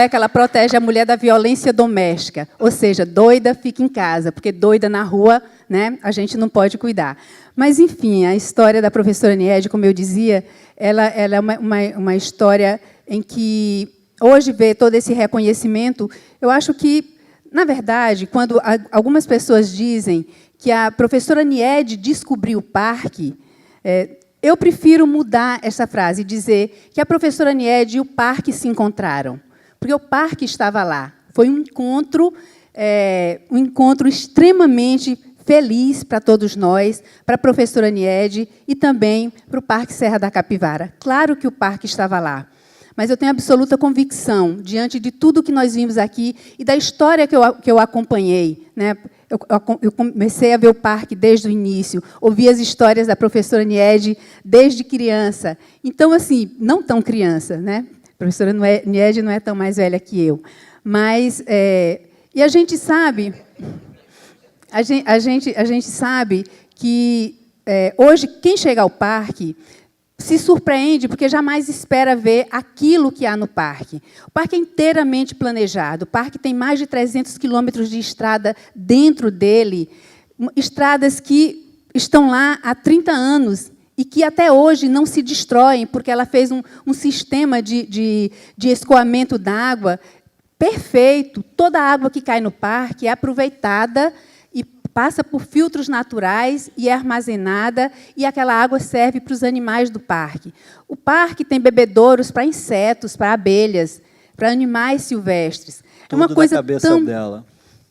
que ela protege a mulher da violência doméstica. Ou seja, doida fica em casa, porque doida na rua, né, a gente não pode cuidar. Mas, enfim, a história da professora Niede, como eu dizia, ela é uma história em que, hoje, ver todo esse reconhecimento, eu acho que, na verdade, quando algumas pessoas dizem que a professora Niede descobriu o parque, eu prefiro mudar essa frase e dizer que a professora Niede e o parque se encontraram. Porque o parque estava lá. Foi um encontro extremamente feliz para todos nós, para a professora Niede e também para o Parque Serra da Capivara. Claro que o parque estava lá, mas eu tenho absoluta convicção, diante de tudo que nós vimos aqui e da história que eu acompanhei, né? Eu comecei a ver o parque desde o início, ouvi as histórias da professora Niede desde criança. Então, assim, não tão criança, né? A professora Niede não é tão mais velha que eu. Mas, e a gente sabe, a gente sabe que, hoje, quem chega ao parque se surpreende, porque jamais espera ver aquilo que há no parque. O parque é inteiramente planejado. O parque tem mais de 300 quilômetros de estrada dentro dele, estradas que estão lá há 30 anos, e que até hoje não se destroem, porque ela fez um sistema de escoamento d'água perfeito. Toda a água que cai no parque é aproveitada e passa por filtros naturais e é armazenada, e aquela água serve para os animais do parque. O parque tem bebedouros para insetos, para abelhas, para animais silvestres. Tudo é uma coisa da cabeça dela.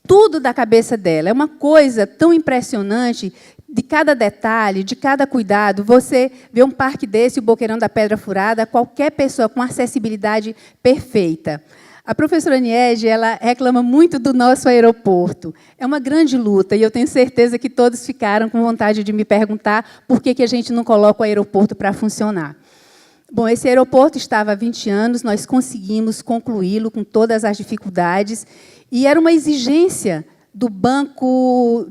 Tudo da cabeça dela. É uma coisa tão impressionante, de cada detalhe, de cada cuidado. Você vê um parque desse, o Boqueirão da Pedra Furada, qualquer pessoa com acessibilidade perfeita. A professora Niede, ela reclama muito do nosso aeroporto. É uma grande luta, e eu tenho certeza que todos ficaram com vontade de me perguntar por que a gente não coloca o aeroporto para funcionar. Bom, esse aeroporto estava há 20 anos, nós conseguimos concluí-lo com todas as dificuldades, e era uma exigência do banco,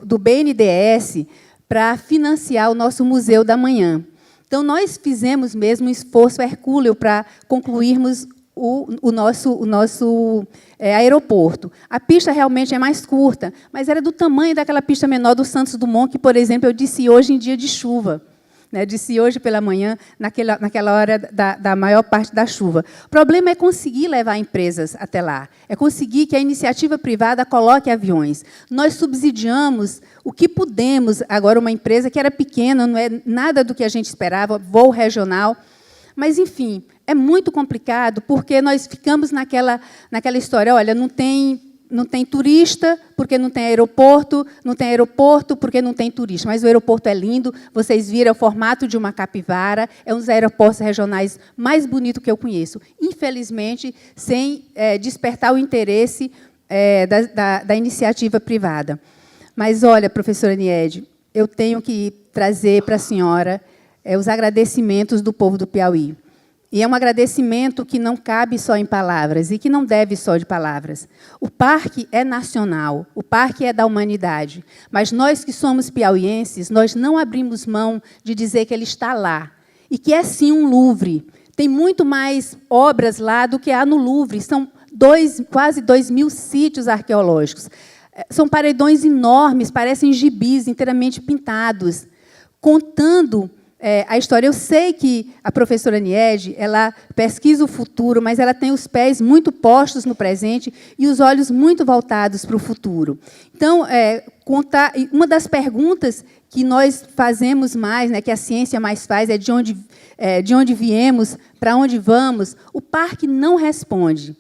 do BNDES, para financiar o nosso Museu da Manhã. Então, nós fizemos mesmo um esforço hercúleo para concluirmos o nosso aeroporto. A pista realmente é mais curta, mas era do tamanho daquela pista menor do Santos Dumont, que, por exemplo, eu disse hoje em dia de chuva. Né, disse hoje pela manhã, naquela hora da maior parte da chuva. O problema é conseguir levar empresas até lá, é conseguir que a iniciativa privada coloque aviões. Nós subsidiamos o que pudemos, agora uma empresa que era pequena, não é nada do que a gente esperava, voo regional, mas, enfim, é muito complicado, porque nós ficamos naquela história, olha, não tem turista, porque não tem aeroporto porque não tem turista. Mas o aeroporto é lindo, vocês viram o formato de uma capivara, é um dos aeroportos regionais mais bonitos que eu conheço. Infelizmente, sem despertar o interesse da iniciativa privada. Mas, olha, professora Niede, eu tenho que trazer para a senhora os agradecimentos do povo do Piauí. E é um agradecimento que não cabe só em palavras e que não deve só de palavras. O parque é nacional, o parque é da humanidade, mas nós que somos piauienses, nós não abrimos mão de dizer que ele está lá, e que é, sim, um Louvre. Tem muito mais obras lá do que há no Louvre. São quase 2.000 sítios arqueológicos. São paredões enormes, parecem gibis inteiramente pintados, contando a história. Eu sei que a professora Niede, ela pesquisa o futuro, mas ela tem os pés muito postos no presente e os olhos muito voltados para o futuro. Então, uma das perguntas que nós fazemos mais, né, que a ciência mais faz, é de onde viemos, para onde vamos. O parque não responde.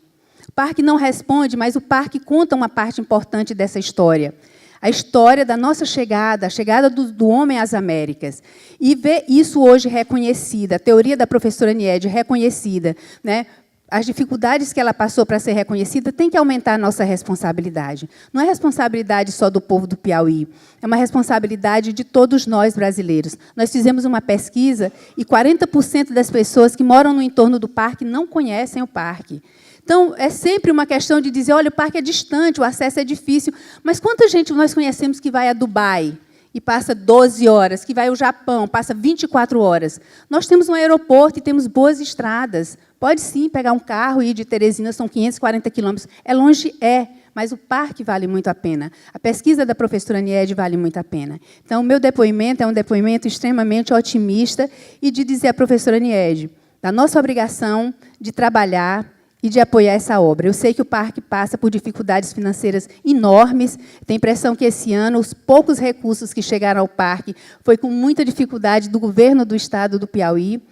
O parque não responde, mas o parque conta uma parte importante dessa história. A história da nossa chegada, a chegada do homem às Américas. E ver isso hoje reconhecida, a teoria da professora Niede reconhecida, né? As dificuldades que ela passou para ser reconhecida, tem que aumentar a nossa responsabilidade. Não é responsabilidade só do povo do Piauí, é uma responsabilidade de todos nós brasileiros. Nós fizemos uma pesquisa e 40% das pessoas que moram no entorno do parque não conhecem o parque. Então, é sempre uma questão de dizer, olha, o parque é distante, o acesso é difícil, mas quanta gente nós conhecemos que vai a Dubai e passa 12 horas, que vai ao Japão, passa 24 horas? Nós temos um aeroporto e temos boas estradas. Pode, sim, pegar um carro e ir de Teresina, são 540 quilômetros. É longe? É, mas o parque vale muito a pena. A pesquisa da professora Niede vale muito a pena. Então, o meu depoimento é um depoimento extremamente otimista e de dizer à professora Niede, da nossa obrigação de trabalhar e de apoiar essa obra. Eu sei que o parque passa por dificuldades financeiras enormes. Tenho a impressão que, esse ano, os poucos recursos que chegaram ao parque foi com muita dificuldade do governo do Estado do Piauí.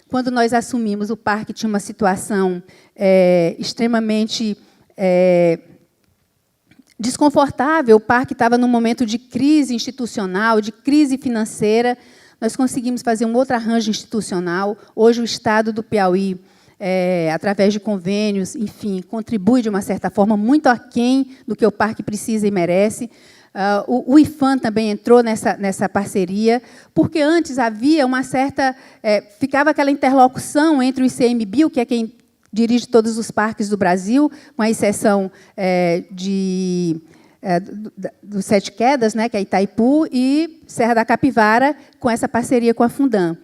Quando nós assumimos, o parque tinha uma situação extremamente desconfortável. O parque estava num momento de crise institucional, de crise financeira. Nós conseguimos fazer um outro arranjo institucional. Hoje, o Estado do Piauí, através de convênios, enfim, contribui, de uma certa forma, muito aquém do que o parque precisa e merece. O IFAM também entrou nessa parceria, porque antes havia uma certa... ficava aquela interlocução entre o ICMBio, que é quem dirige todos os parques do Brasil, com a exceção do Sete Quedas, né, que é Itaipu, e Serra da Capivara, com essa parceria com a Fundam.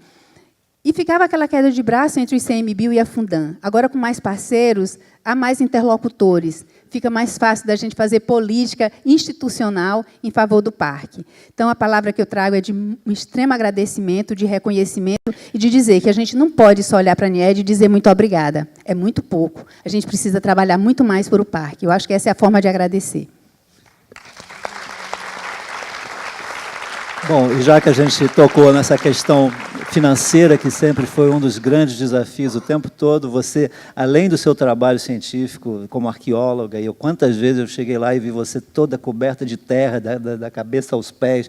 E ficava aquela queda de braço entre o ICMBio e a Fundam. Agora, com mais parceiros, há mais interlocutores. Fica mais fácil da gente fazer política institucional em favor do parque. Então, a palavra que eu trago é de um extremo agradecimento, de reconhecimento e de dizer que a gente não pode só olhar para a Niede e dizer muito obrigada. É muito pouco. A gente precisa trabalhar muito mais por o parque. Eu acho que essa é a forma de agradecer. Bom, e já que a gente tocou nessa questão financeira, que sempre foi um dos grandes desafios o tempo todo, você, além do seu trabalho científico como arqueóloga, e quantas vezes eu cheguei lá e vi você toda coberta de terra, da cabeça aos pés,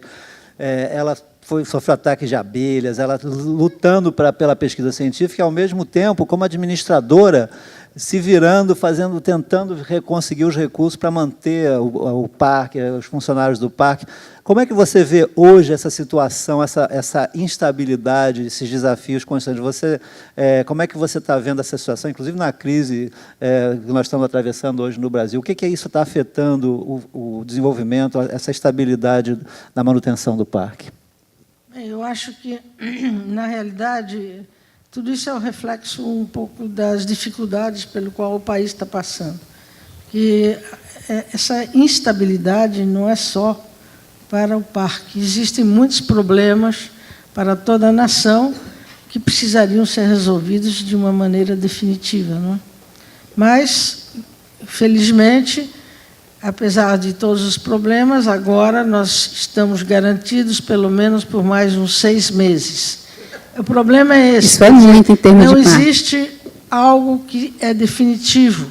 ela sofreu ataques de abelhas, ela lutando pela pesquisa científica, e, ao mesmo tempo, como administradora, se virando, tentando conseguir os recursos para manter o parque, os funcionários do parque. Como é que você vê hoje essa situação, essa instabilidade, esses desafios constantes? Como é que você está vendo essa situação, inclusive na crise que nós estamos atravessando hoje no Brasil? O que isso está afetando o desenvolvimento, essa estabilidade na manutenção do parque? Eu acho que, na realidade, tudo isso é um reflexo um pouco das dificuldades pelo qual o país está passando. Que essa instabilidade não é só para o parque. Existem muitos problemas para toda a nação que precisariam ser resolvidos de uma maneira definitiva, não é? Mas, felizmente, apesar de todos os problemas, agora nós estamos garantidos pelo menos por mais uns 6 meses. O problema é esse. Isso é muito em termos de não existe algo que é definitivo.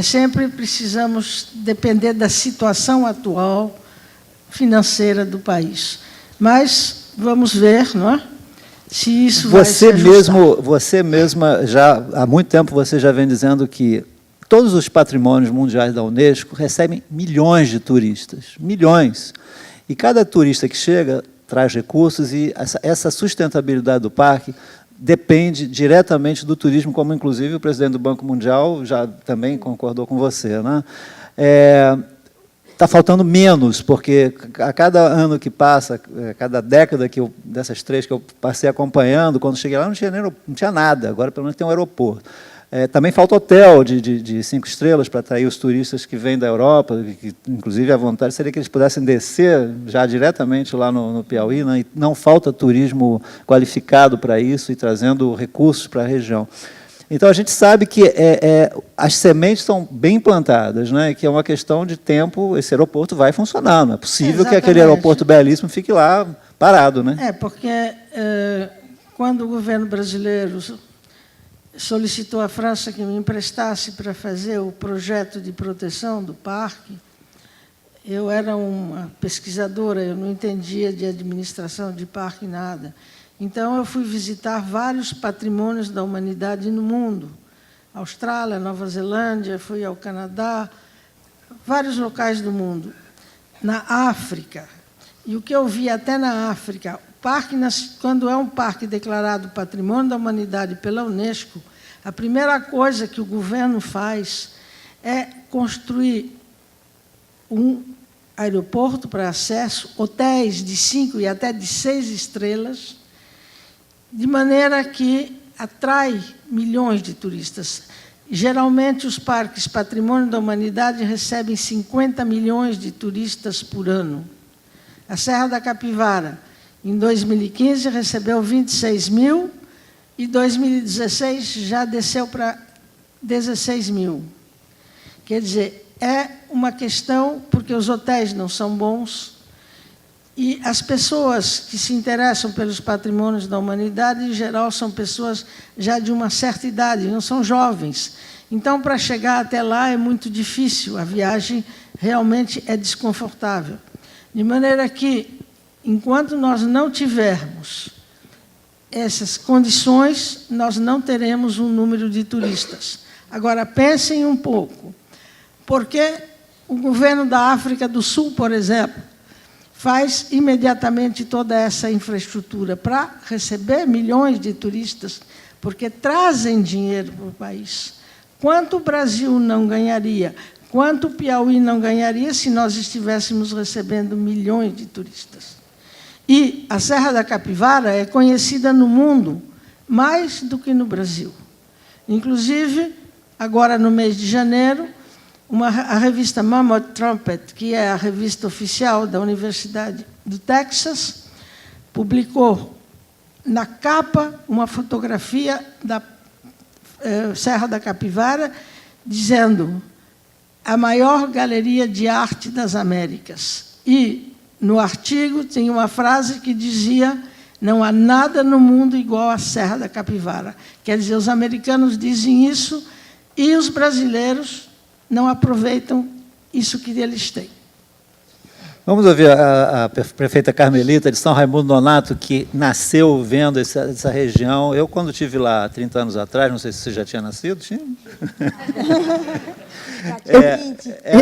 Sempre precisamos depender da situação atual financeira do país. Mas vamos ver, não é? Se isso vai se ajustar. Você mesma, já há muito tempo, você já vem dizendo que todos os patrimônios mundiais da Unesco recebem milhões de turistas, milhões. E cada turista que chega traz recursos, e essa sustentabilidade do parque depende diretamente do turismo, como, inclusive, o presidente do Banco Mundial já também concordou com você, né? Está faltando menos, porque a cada ano que passa, a cada década dessas 3 que eu passei acompanhando, quando cheguei lá não tinha nada, agora pelo menos tem um aeroporto. Também falta hotel de 5 estrelas para atrair os turistas que vêm da Europa, que, inclusive, a vontade seria que eles pudessem descer já diretamente lá no Piauí, né? E não falta turismo qualificado para isso e trazendo recursos para a região. Então, a gente sabe que as sementes estão bem plantadas, né? Que é uma questão de tempo, esse aeroporto vai funcionar. Não é possível que aquele aeroporto belíssimo fique lá parado, né? Porque quando o governo brasileiro solicitou à França que me emprestasse para fazer o projeto de proteção do parque, eu era uma pesquisadora, eu não entendia de administração de parque nada. Então, eu fui visitar vários patrimônios da humanidade no mundo. Austrália, Nova Zelândia, fui ao Canadá, vários locais do mundo. Na África. E o que eu vi até na África, quando é um parque declarado Patrimônio da Humanidade pela Unesco, a primeira coisa que o governo faz é construir um aeroporto para acesso, hotéis de 5 e até de 6 estrelas, de maneira que atrai milhões de turistas. Geralmente, os parques Patrimônio da Humanidade recebem 50 milhões de turistas por ano. A Serra da Capivara, em 2015, recebeu 26 mil, e em 2016 já desceu para 16 mil. Quer dizer, é uma questão, porque os hotéis não são bons, e as pessoas que se interessam pelos patrimônios da humanidade, em geral, são pessoas já de uma certa idade, não são jovens. Então, para chegar até lá é muito difícil, a viagem realmente é desconfortável. De maneira que, enquanto nós não tivermos essas condições, nós não teremos um número de turistas. Agora, pensem um pouco, porque o governo da África do Sul, por exemplo, faz imediatamente toda essa infraestrutura para receber milhões de turistas, porque trazem dinheiro para o país. Quanto o Brasil não ganharia, quanto o Piauí não ganharia se nós estivéssemos recebendo milhões de turistas? E a Serra da Capivara é conhecida no mundo mais do que no Brasil. Inclusive, agora no mês de janeiro, a revista Mammoth Trumpet, que é a revista oficial da Universidade do Texas, publicou na capa uma fotografia da Serra da Capivara, dizendo a maior galeria de arte das Américas. E, no artigo, tinha uma frase que dizia: não há nada no mundo igual à Serra da Capivara. Quer dizer, os americanos dizem isso e os brasileiros não aproveitam isso que eles têm. Vamos ouvir a prefeita Carmelita de São Raimundo Nonato, que nasceu vendo essa região. Eu, quando estive lá 30 anos atrás, não sei se você já tinha nascido, tinha?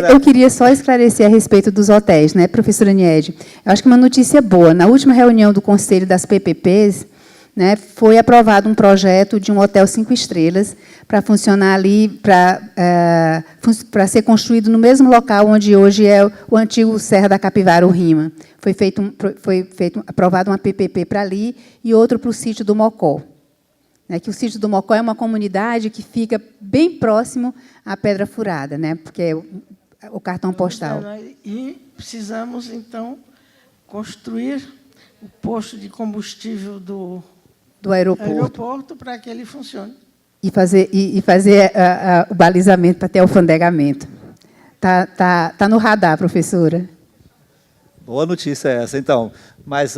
Eu queria só esclarecer a respeito dos hotéis, né, professora Niede? Eu acho que uma notícia boa. Na última reunião do Conselho das PPPs, né, foi aprovado um projeto de um hotel 5 estrelas para funcionar ali, para ser construído no mesmo local onde hoje é o antigo Serra da Capivara, o Rima. Foi aprovado uma PPP para ali e outro para o sítio do Mocó. Que o sítio do Mocó é uma comunidade que fica bem próximo à Pedra Furada, né, porque é o cartão postal. E precisamos, então, construir o posto de combustível do aeroporto para que ele funcione. E fazer o balizamento para ter alfandegamento. Tá no radar, professora. Boa notícia essa, então. Mas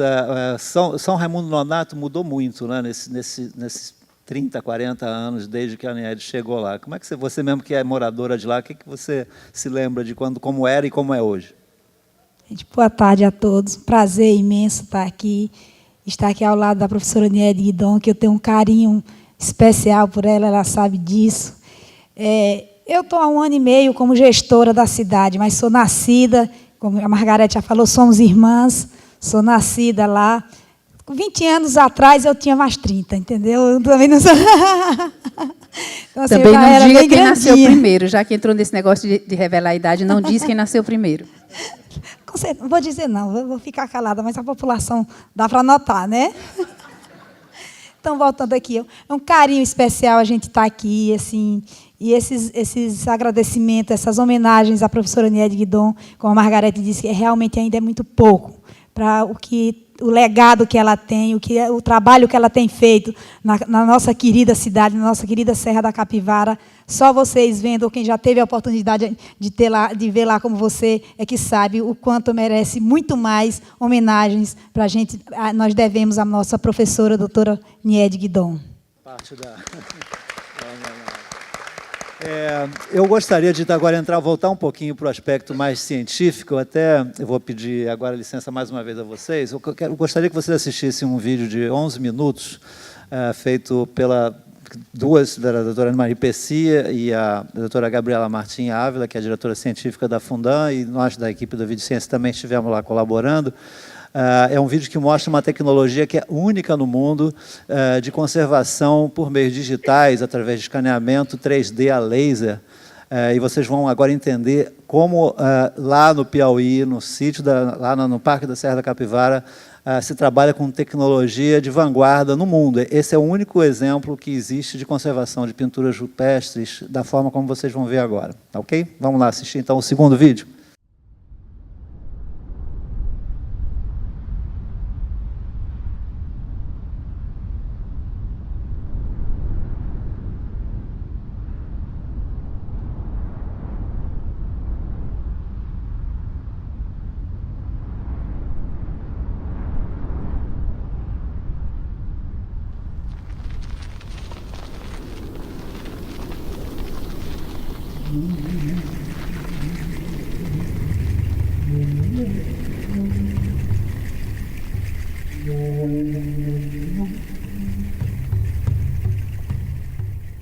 São Raimundo Nonato mudou muito, né, nesses 30, 40 anos, desde que a Niede chegou lá. Como é que você mesmo que é moradora de lá, o que você se lembra de como era e como é hoje? Gente, boa tarde a todos. Prazer imenso estar aqui ao lado da professora Niede Guidon, que eu tenho um carinho especial por ela, ela sabe disso. Eu estou há 1 ano e meio como gestora da cidade, mas sou nascida, como a Margarete já falou, somos irmãs, sou nascida lá. 20 anos atrás eu tinha mais 30, entendeu? Eu também não sou... Então, assim, também não diga quem nasceu primeiro, já que entrou nesse negócio de revelar a idade, não diz quem nasceu primeiro. Não vou dizer não, vou ficar calada, mas a população dá para notar, né? Então, voltando aqui, é um carinho especial a gente estar aqui, assim, e esses agradecimentos, essas homenagens à professora Niede Guidon, como a Margarete disse, realmente ainda é muito pouco para o legado que ela tem, o trabalho que ela tem feito na nossa querida cidade, na nossa querida Serra da Capivara. Só vocês vendo, ou quem já teve a oportunidade de ver lá como você, é que sabe o quanto merece muito mais homenagens para a gente. Nós devemos à nossa professora, doutora Niede Guidon. Parte da... eu gostaria de agora voltar um pouquinho para o aspecto mais científico. Eu vou pedir agora licença mais uma vez a vocês. Eu gostaria que vocês assistissem um vídeo de 11 minutos, feito pela da doutora Ana Maria Pescia e a doutora Gabriela Martim Ávila, que é a diretora científica da Fundan, e nós da equipe do Vídeo Ciência também estivemos lá colaborando. É um vídeo que mostra uma tecnologia que é única no mundo, de conservação por meios digitais, através de escaneamento 3D a laser. E vocês vão agora entender como lá no Piauí, no sítio, lá no Parque da Serra da Capivara, se trabalha com tecnologia de vanguarda no mundo. Esse é o único exemplo que existe de conservação de pinturas rupestres da forma como vocês vão ver agora. Ok? Vamos lá assistir então o segundo vídeo.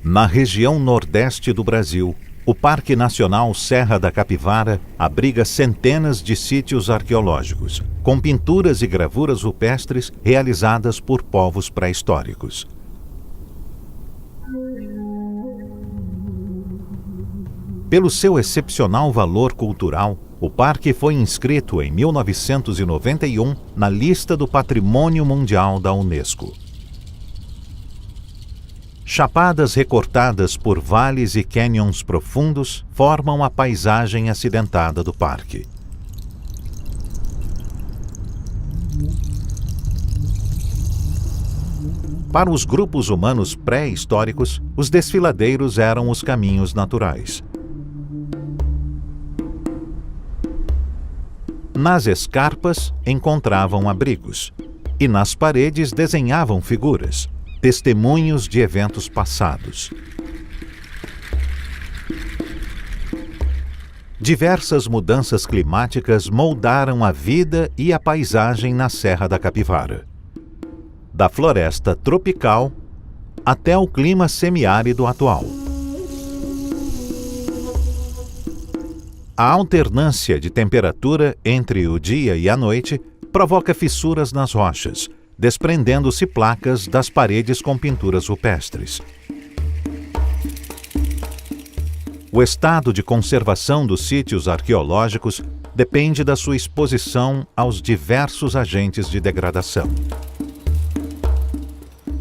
Na região nordeste do Brasil, o Parque Nacional Serra da Capivara abriga centenas de sítios arqueológicos, com pinturas e gravuras rupestres realizadas por povos pré-históricos. Pelo seu excepcional valor cultural, o parque foi inscrito em 1991 na lista do Patrimônio Mundial da Unesco. Chapadas recortadas por vales e cânions profundos formam a paisagem acidentada do parque. Para os grupos humanos pré-históricos, os desfiladeiros eram os caminhos naturais. Nas escarpas encontravam abrigos, e nas paredes desenhavam figuras, testemunhos de eventos passados. Diversas mudanças climáticas moldaram a vida e a paisagem na Serra da Capivara. Da floresta tropical até o clima semiárido atual. A alternância de temperatura entre o dia e a noite provoca fissuras nas rochas, desprendendo-se placas das paredes com pinturas rupestres. O estado de conservação dos sítios arqueológicos depende da sua exposição aos diversos agentes de degradação.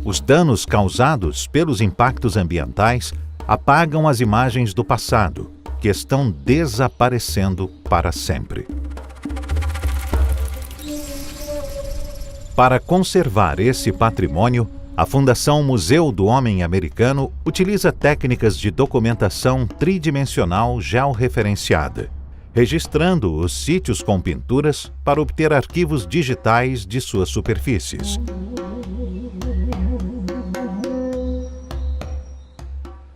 Os danos causados pelos impactos ambientais apagam as imagens do passado, que estão desaparecendo para sempre. Para conservar esse patrimônio, a Fundação Museu do Homem Americano utiliza técnicas de documentação tridimensional georreferenciada, registrando os sítios com pinturas para obter arquivos digitais de suas superfícies.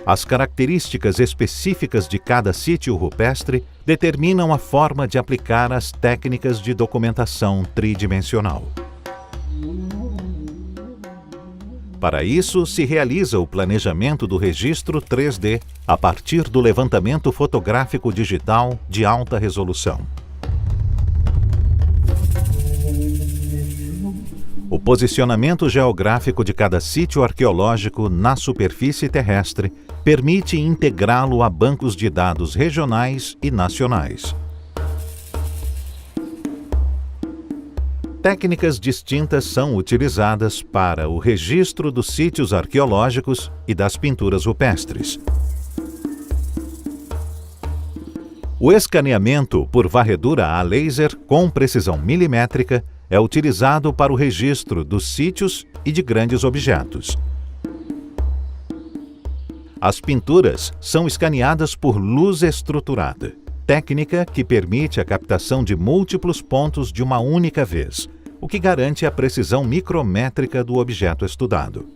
As características específicas de cada sítio rupestre determinam a forma de aplicar as técnicas de documentação tridimensional. Para isso, se realiza o planejamento do registro 3D a partir do levantamento fotográfico digital de alta resolução. O posicionamento geográfico de cada sítio arqueológico na superfície terrestre permite integrá-lo a bancos de dados regionais e nacionais. Técnicas distintas são utilizadas para o registro dos sítios arqueológicos e das pinturas rupestres. O escaneamento por varredura a laser com precisão milimétrica é utilizado para o registro dos sítios e de grandes objetos. As pinturas são escaneadas por luz estruturada, técnica que permite a captação de múltiplos pontos de uma única vez, o que garante a precisão micrométrica do objeto estudado.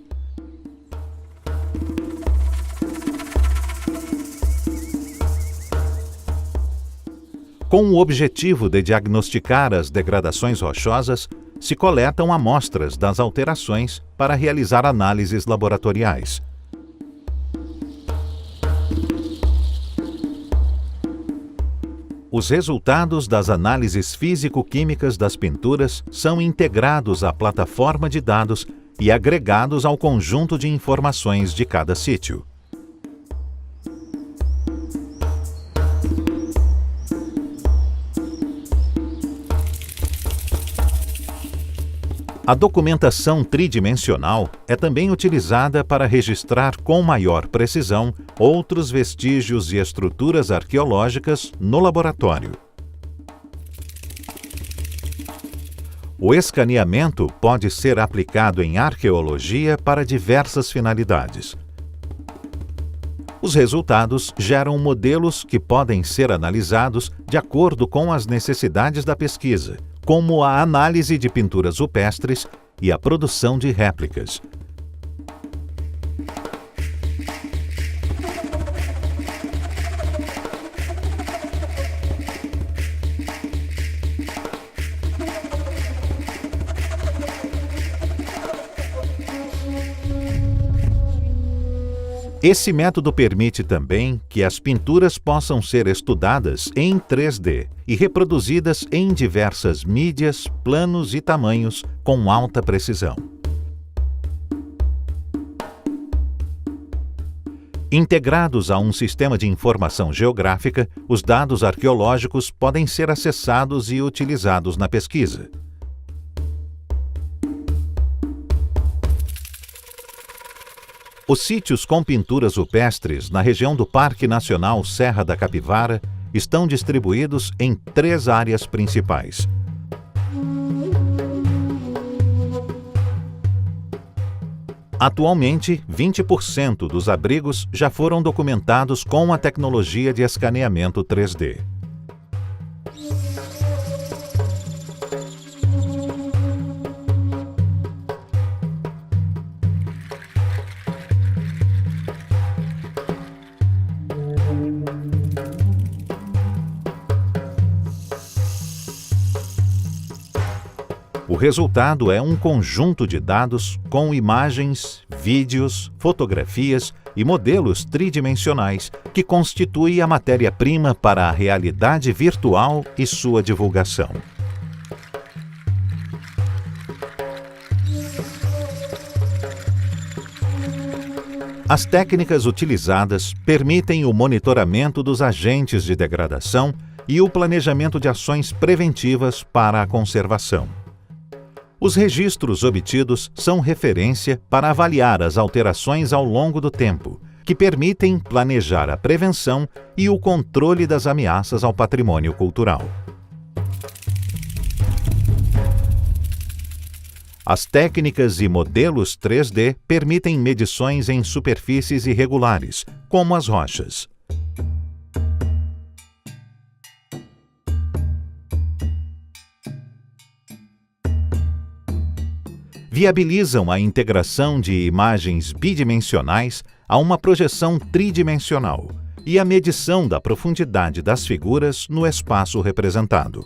Com o objetivo de diagnosticar as degradações rochosas, se coletam amostras das alterações para realizar análises laboratoriais. Os resultados das análises físico-químicas das pinturas são integrados à plataforma de dados e agregados ao conjunto de informações de cada sítio. A documentação tridimensional é também utilizada para registrar com maior precisão outros vestígios e estruturas arqueológicas no laboratório. O escaneamento pode ser aplicado em arqueologia para diversas finalidades. Os resultados geram modelos que podem ser analisados de acordo com as necessidades da pesquisa, como a análise de pinturas rupestres e a produção de réplicas. Esse método permite também que as pinturas possam ser estudadas em 3D e reproduzidas em diversas mídias, planos e tamanhos com alta precisão. Integrados a um sistema de informação geográfica, os dados arqueológicos podem ser acessados e utilizados na pesquisa. Os sítios com pinturas rupestres na região do Parque Nacional Serra da Capivara estão distribuídos em 3 áreas principais. Atualmente, 20% dos abrigos já foram documentados com a tecnologia de escaneamento 3D. O resultado é um conjunto de dados com imagens, vídeos, fotografias e modelos tridimensionais que constitui a matéria-prima para a realidade virtual e sua divulgação. As técnicas utilizadas permitem o monitoramento dos agentes de degradação e o planejamento de ações preventivas para a conservação. Os registros obtidos são referência para avaliar as alterações ao longo do tempo, que permitem planejar a prevenção e o controle das ameaças ao patrimônio cultural. As técnicas e modelos 3D permitem medições em superfícies irregulares, como as rochas. Viabilizam a integração de imagens bidimensionais a uma projeção tridimensional e a medição da profundidade das figuras no espaço representado.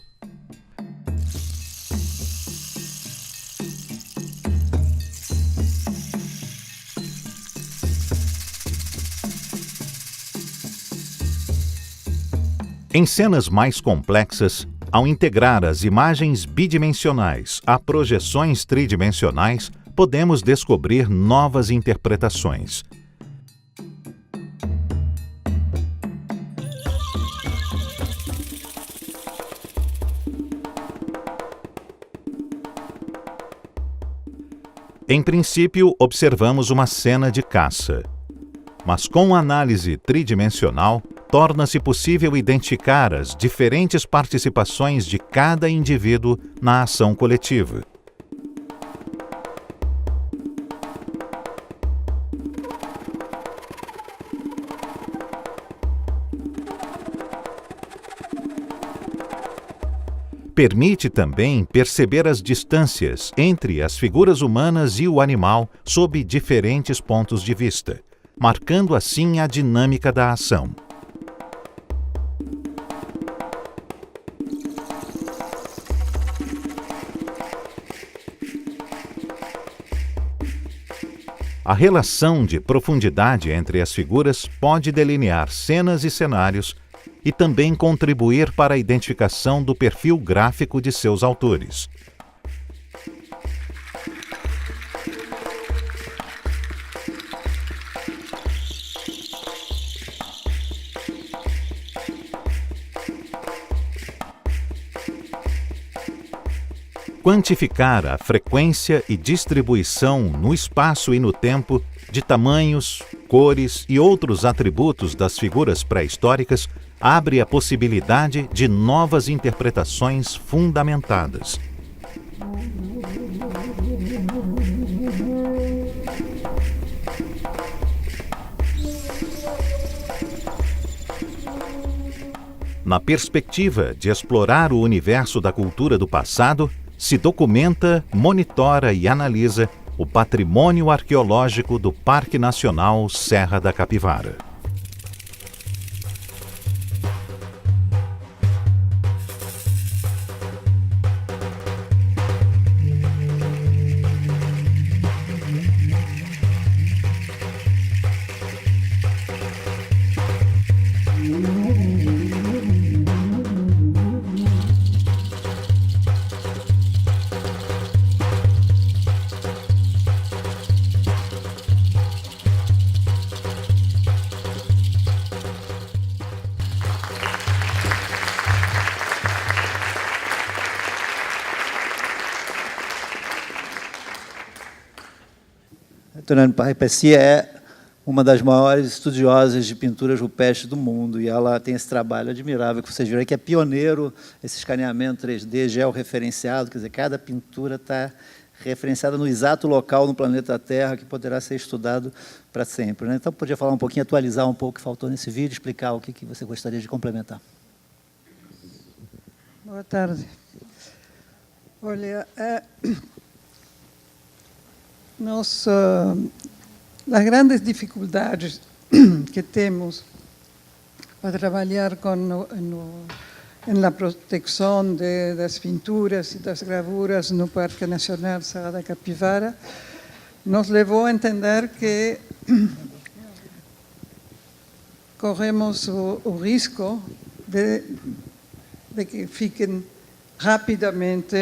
Em cenas mais complexas, ao integrar as imagens bidimensionais a projeções tridimensionais, podemos descobrir novas interpretações. Em princípio, observamos uma cena de caça. Mas com análise tridimensional, torna-se possível identificar as diferentes participações de cada indivíduo na ação coletiva. Permite também perceber as distâncias entre as figuras humanas e o animal sob diferentes pontos de vista, marcando assim a dinâmica da ação. A relação de profundidade entre as figuras pode delinear cenas e cenários e também contribuir para a identificação do perfil gráfico de seus autores. Quantificar a frequência e distribuição no espaço e no tempo de tamanhos, cores e outros atributos das figuras pré-históricas abre a possibilidade de novas interpretações fundamentadas. Na perspectiva de explorar o universo da cultura do passado, se documenta, monitora e analisa o patrimônio arqueológico do Parque Nacional Serra da Capivara. Tonani Parrepecia é uma das maiores estudiosas de pinturas rupestres do mundo, e ela tem esse trabalho admirável que vocês viram aí, que é pioneiro, esse escaneamento 3D georreferenciado, quer dizer, cada pintura está referenciada no exato local no planeta Terra, que poderá ser estudado para sempre, né? Então, podia falar um pouquinho, atualizar um pouco o que faltou nesse vídeo, explicar o que você gostaria de complementar. Boa tarde. Olha, as grandes dificuldades que temos para trabalhar na proteção das pinturas e das gravuras no Parque Nacional Serra da Capivara nos levou a entender que corremos o risco de que fiquem rapidamente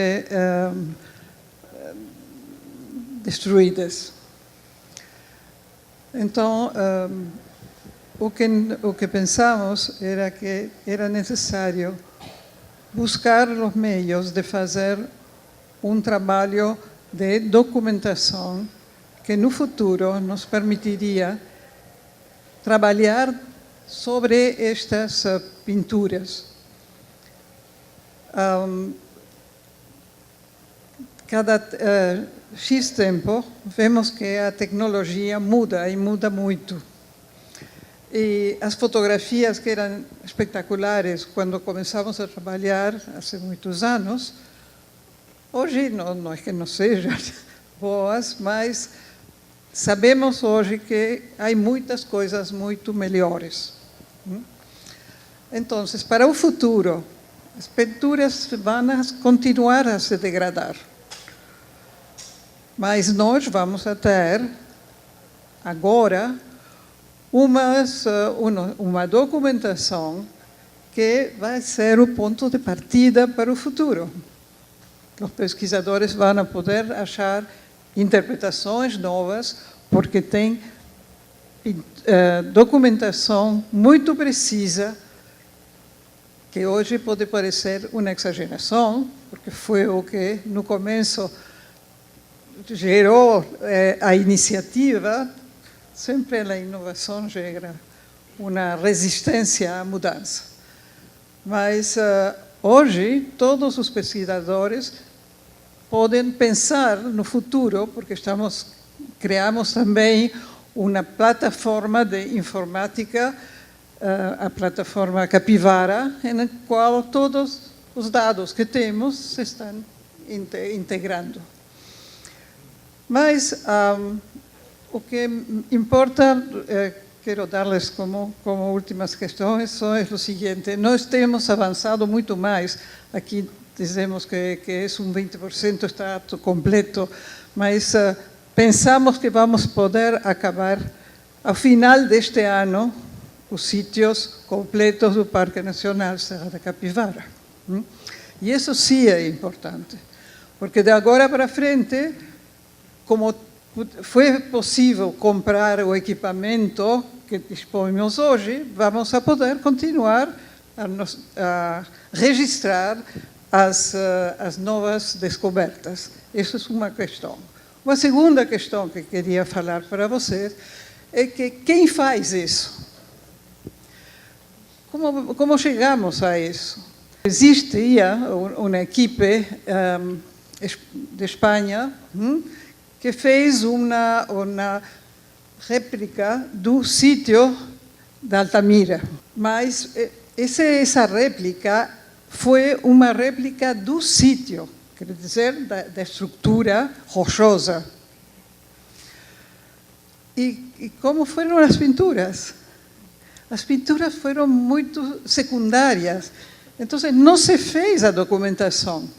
destruídas. Então, o que pensamos era que era necessário buscar os meios de fazer um trabalho de documentação que no futuro nos permitiria trabalhar sobre estas pinturas. Cada X tempo, vemos que a tecnologia muda, e muda muito. E as fotografias que eram espetaculares quando começamos a trabalhar, há muitos anos, hoje não é que não sejam boas, mas sabemos hoje que há muitas coisas muito melhores. Então, para o futuro, as pinturas vão continuar a se degradar. Mas nós vamos ter, agora, uma documentação que vai ser o ponto de partida para o futuro. Os pesquisadores vão poder achar interpretações novas, porque tem documentação muito precisa, que hoje pode parecer uma exageração, porque foi o que no começo gerou a iniciativa, sempre a inovação gera uma resistência à mudança. Mas hoje todos os pesquisadores podem pensar no futuro, porque criamos também uma plataforma de informática, a plataforma Capivara, na qual todos os dados que temos se estão integrando. Mas o que importa, quero dar-lhes como últimas questões, são o seguinte: nós temos avançado muito mais. Aqui dizemos que é um 20% está completo, mas pensamos que vamos poder acabar, ao final deste ano, os sítios completos do Parque Nacional Serra da Capivara. E isso sim é importante, porque de agora para frente, como foi possível comprar o equipamento que dispomos hoje, vamos a poder continuar a registrar as novas descobertas. Isso é uma questão. Uma segunda questão que queria falar para vocês é que quem faz isso? Como chegamos a isso? Existia uma equipe de Espanha que fez uma réplica do sítio de Altamira. Mas essa réplica foi uma réplica do sítio, quer dizer, da estrutura rochosa. E como foram as pinturas? As pinturas foram muito secundárias. Então, não se fez a documentação.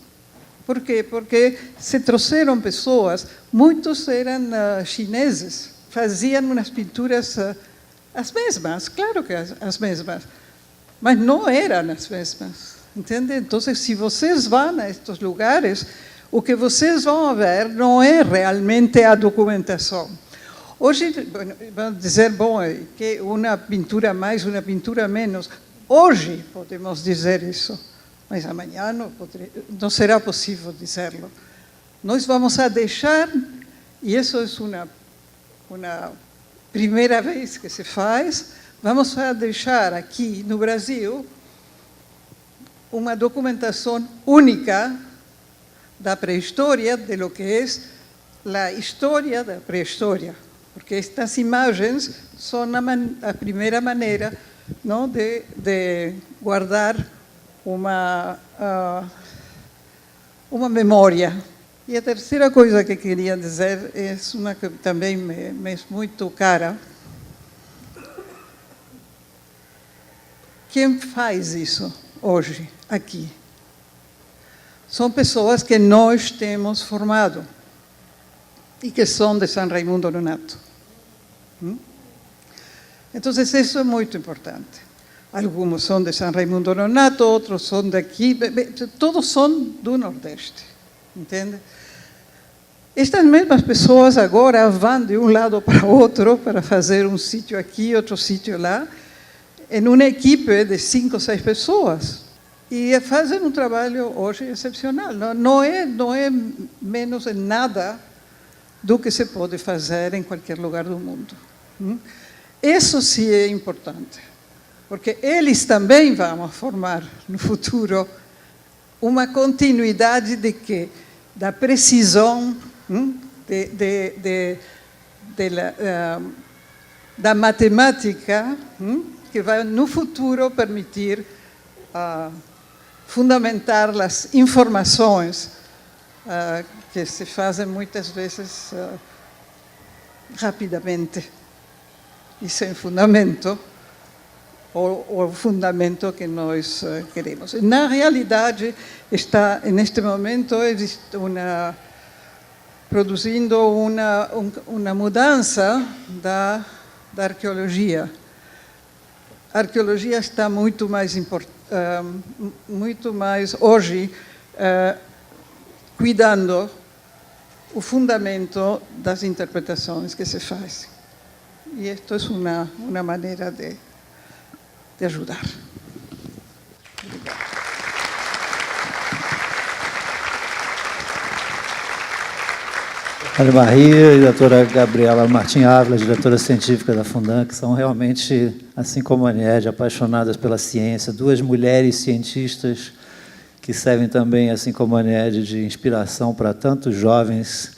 Por quê? Porque se trouxeram pessoas, muitos eram chineses, faziam umas pinturas as mesmas, claro que as mesmas, mas não eram as mesmas, entende? Então, se vocês vão a estes lugares, o que vocês vão ver não é realmente a documentação. Hoje, vão dizer, bom, que uma pintura mais, uma pintura menos. Hoje podemos dizer isso, mas amanhã não será possível dizê-lo. Nós vamos a deixar, e isso é uma primeira vez que se faz, vamos a deixar aqui no Brasil uma documentação única da pré-história, de lo que é a história da pré-história. Porque estas imagens são a primeira maneira, não, de guardar uma memória. E a terceira coisa que queria dizer é uma que também me é muito cara. Quem faz isso hoje, aqui? São pessoas que nós temos formado e que são de São Raimundo Nonato. Então, isso é muito importante. Alguns são de São Raimundo Nonato, outros são daqui, todos são do Nordeste, entende? Estas mesmas pessoas agora vão de um lado para outro para fazer um sítio aqui, outro sítio lá, em uma equipe de 5 ou 6 pessoas. E fazem um trabalho hoje excepcional. Não é menos em nada do que se pode fazer em qualquer lugar do mundo. Isso sim é importante, porque eles também vão formar no futuro uma continuidade de quê? Da precisão, da matemática, que vai no futuro permitir fundamentar as informações que se fazem muitas vezes rapidamente e sem fundamento, ou o fundamento que nós queremos. Na realidade, está, neste momento, produzindo uma mudança da arqueologia. A arqueologia está muito mais hoje cuidando o fundamento das interpretações que se fazem. E isto é uma maneira de ajudar. Obrigada. Maria Maria e a doutora Gabriela Martim Ávila, diretora científica da Fundan, que são realmente, assim como a Nied, apaixonadas pela ciência, duas mulheres cientistas que servem também, assim como a Nied, de inspiração para tantos jovens.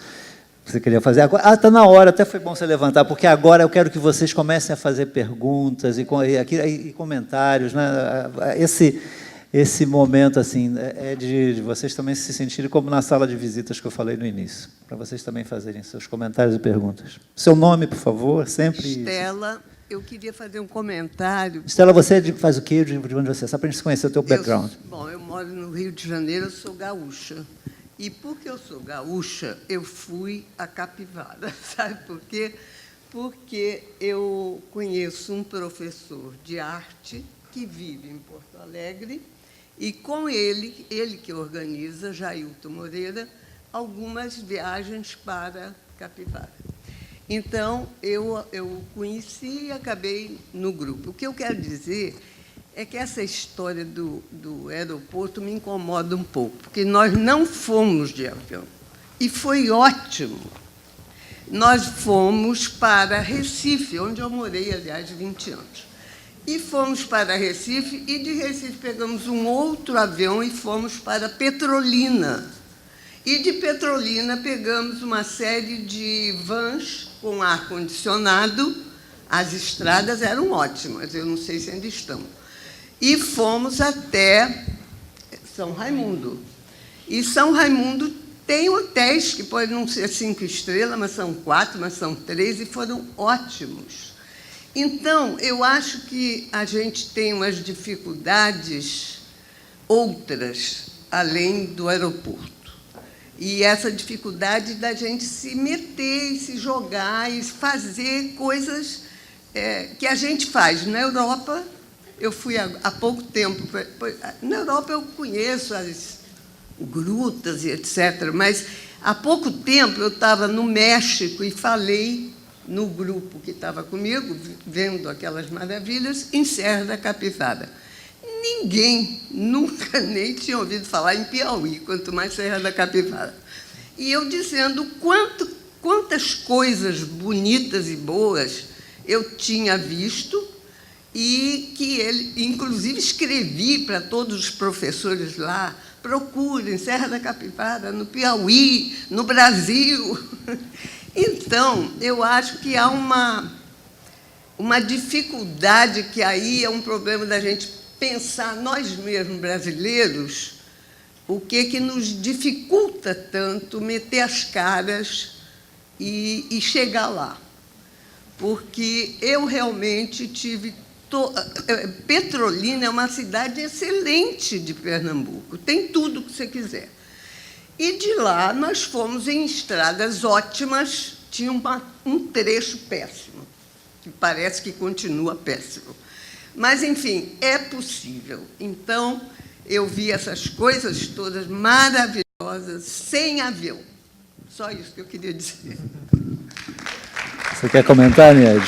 Você queria fazer agora? Ah, está na hora, até foi bom você levantar, porque agora eu quero que vocês comecem a fazer perguntas e comentários, né? Esse momento assim, é de vocês também se sentirem como na sala de visitas que eu falei no início, para vocês também fazerem seus comentários e perguntas. Seu nome, por favor, sempre. Estela, eu queria fazer um comentário. Estela, você faz o quê? De onde você é? Só para a gente conhecer o teu background. Eu moro no Rio de Janeiro, eu sou gaúcha. E porque eu sou gaúcha, eu fui a Capivara. Sabe por quê? Porque eu conheço um professor de arte que vive em Porto Alegre, e com ele que organiza, Jailton Moreira, algumas viagens para Capivara. Então, eu conheci e acabei no grupo. O que eu quero dizer é que essa história do aeroporto me incomoda um pouco, porque nós não fomos de avião, e foi ótimo. Nós fomos para Recife, onde eu morei, aliás, 20 anos. E fomos para Recife, e de Recife pegamos um outro avião e fomos para Petrolina. E de Petrolina pegamos uma série de vans com ar-condicionado. As estradas eram ótimas, eu não sei se ainda estão. E fomos até São Raimundo. E São Raimundo tem hotéis que podem não ser 5 estrelas, mas são 4, mas são 3, e foram ótimos. Então, eu acho que a gente tem umas dificuldades outras, além do aeroporto. E essa dificuldade da gente se meter e se jogar e fazer coisas que a gente faz. Na Europa, eu fui há pouco tempo. Na Europa, eu conheço as grutas e etc., mas há pouco tempo eu estava no México e falei no grupo que estava comigo, vendo aquelas maravilhas, em Serra da Capivara. Ninguém nunca nem tinha ouvido falar em Piauí, quanto mais Serra da Capivara. E eu dizendo quantas coisas bonitas e boas eu tinha visto, e que inclusive, escrevi para todos os professores lá: procurem Serra da Capivara, no Piauí, no Brasil. Então, eu acho que há uma dificuldade, que aí é um problema da gente pensar, nós mesmos brasileiros, o que nos dificulta tanto meter as caras e chegar lá. Porque eu realmente tive... Petrolina é uma cidade excelente de Pernambuco, tem tudo o que você quiser. E de lá nós fomos em estradas ótimas, tinha um trecho péssimo, que parece que continua péssimo. Mas, enfim, é possível. Então, eu vi essas coisas todas maravilhosas, sem avião. Só isso que eu queria dizer. Você quer comentar, Nied?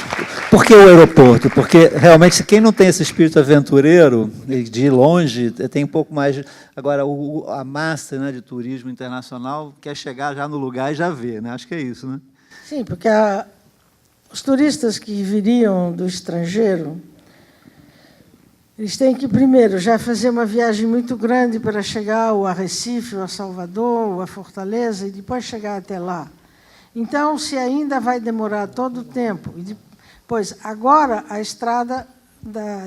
Por que o aeroporto? Porque, realmente, quem não tem esse espírito aventureiro, de ir longe, tem um pouco mais... Agora, a massa, né, de turismo internacional quer chegar já no lugar e já ver, né? Acho que é isso, né? Sim, porque os turistas que viriam do estrangeiro, eles têm que, primeiro, já fazer uma viagem muito grande para chegar ou a Recife, ou a Salvador, ou a Fortaleza, e depois chegar até lá. Então, se ainda vai demorar todo o tempo, pois agora a estrada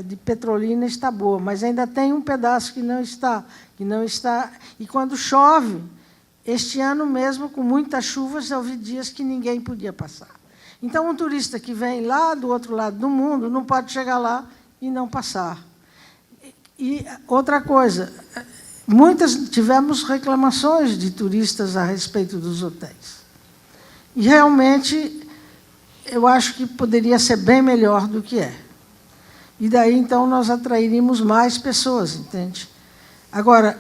de Petrolina está boa, mas ainda tem um pedaço que não está. E quando chove, este ano mesmo, com muitas chuvas, eu vi dias que ninguém podia passar. Então, um turista que vem lá do outro lado do mundo não pode chegar lá e não passar. E outra coisa, tivemos reclamações de turistas a respeito dos hotéis. E, realmente, eu acho que poderia ser bem melhor do que é. E daí, então, nós atrairíamos mais pessoas, entende? Agora,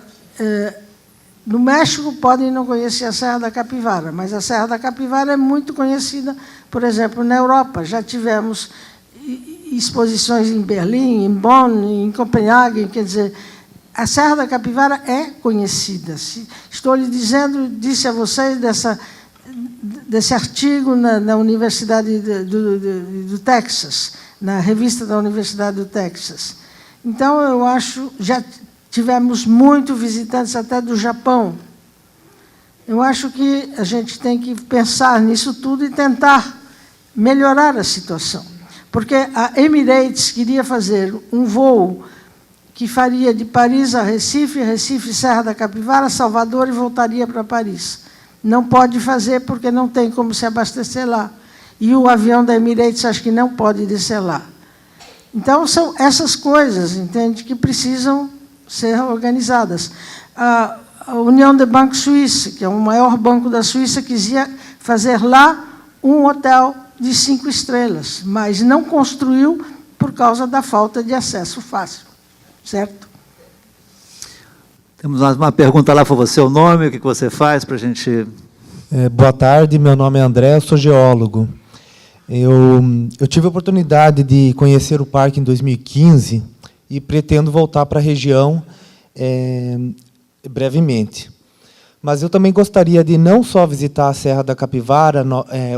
no México podem não conhecer a Serra da Capivara, mas a Serra da Capivara é muito conhecida, por exemplo, na Europa. Já tivemos exposições em Berlim, em Bonn, em Copenhague, quer dizer, a Serra da Capivara é conhecida. Estou lhe disse a vocês desse artigo na Universidade do Texas, na revista da Universidade do Texas. Então, eu acho, já tivemos muitos visitantes até do Japão. Eu acho que a gente tem que pensar nisso tudo e tentar melhorar a situação. Porque a Emirates queria fazer um voo que faria de Paris a Recife, Recife, Serra da Capivara, Salvador e voltaria para Paris. Não pode fazer porque não tem como se abastecer lá. E o avião da Emirates acho que não pode descer lá. Então, são essas coisas, entende, que precisam ser organizadas. A União de Banco Suíça, que é o maior banco da Suíça, quisia fazer lá um hotel de 5 estrelas, mas não construiu por causa da falta de acesso fácil. Certo? Temos uma pergunta lá para você, o nome, o que você faz para a gente... Boa tarde, meu nome é André, eu sou geólogo. Eu tive a oportunidade de conhecer o parque em 2015 e pretendo voltar para a região brevemente. Mas eu também gostaria de não só visitar a Serra da Capivara,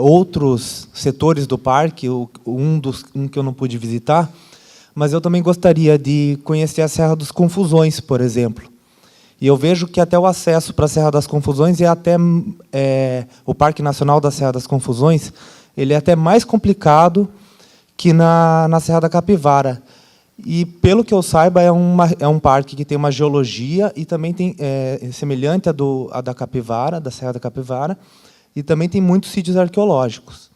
outros setores do parque, um que eu não pude visitar, mas eu também gostaria de conhecer a Serra das Confusões, por exemplo. E eu vejo que até o acesso para a Serra das Confusões o Parque Nacional da Serra das Confusões, ele é até mais complicado que na Serra da Capivara. E, pelo que eu saiba, é um parque que tem uma geologia e também tem semelhante à da Capivara, da Serra da Capivara, e também tem muitos sítios arqueológicos.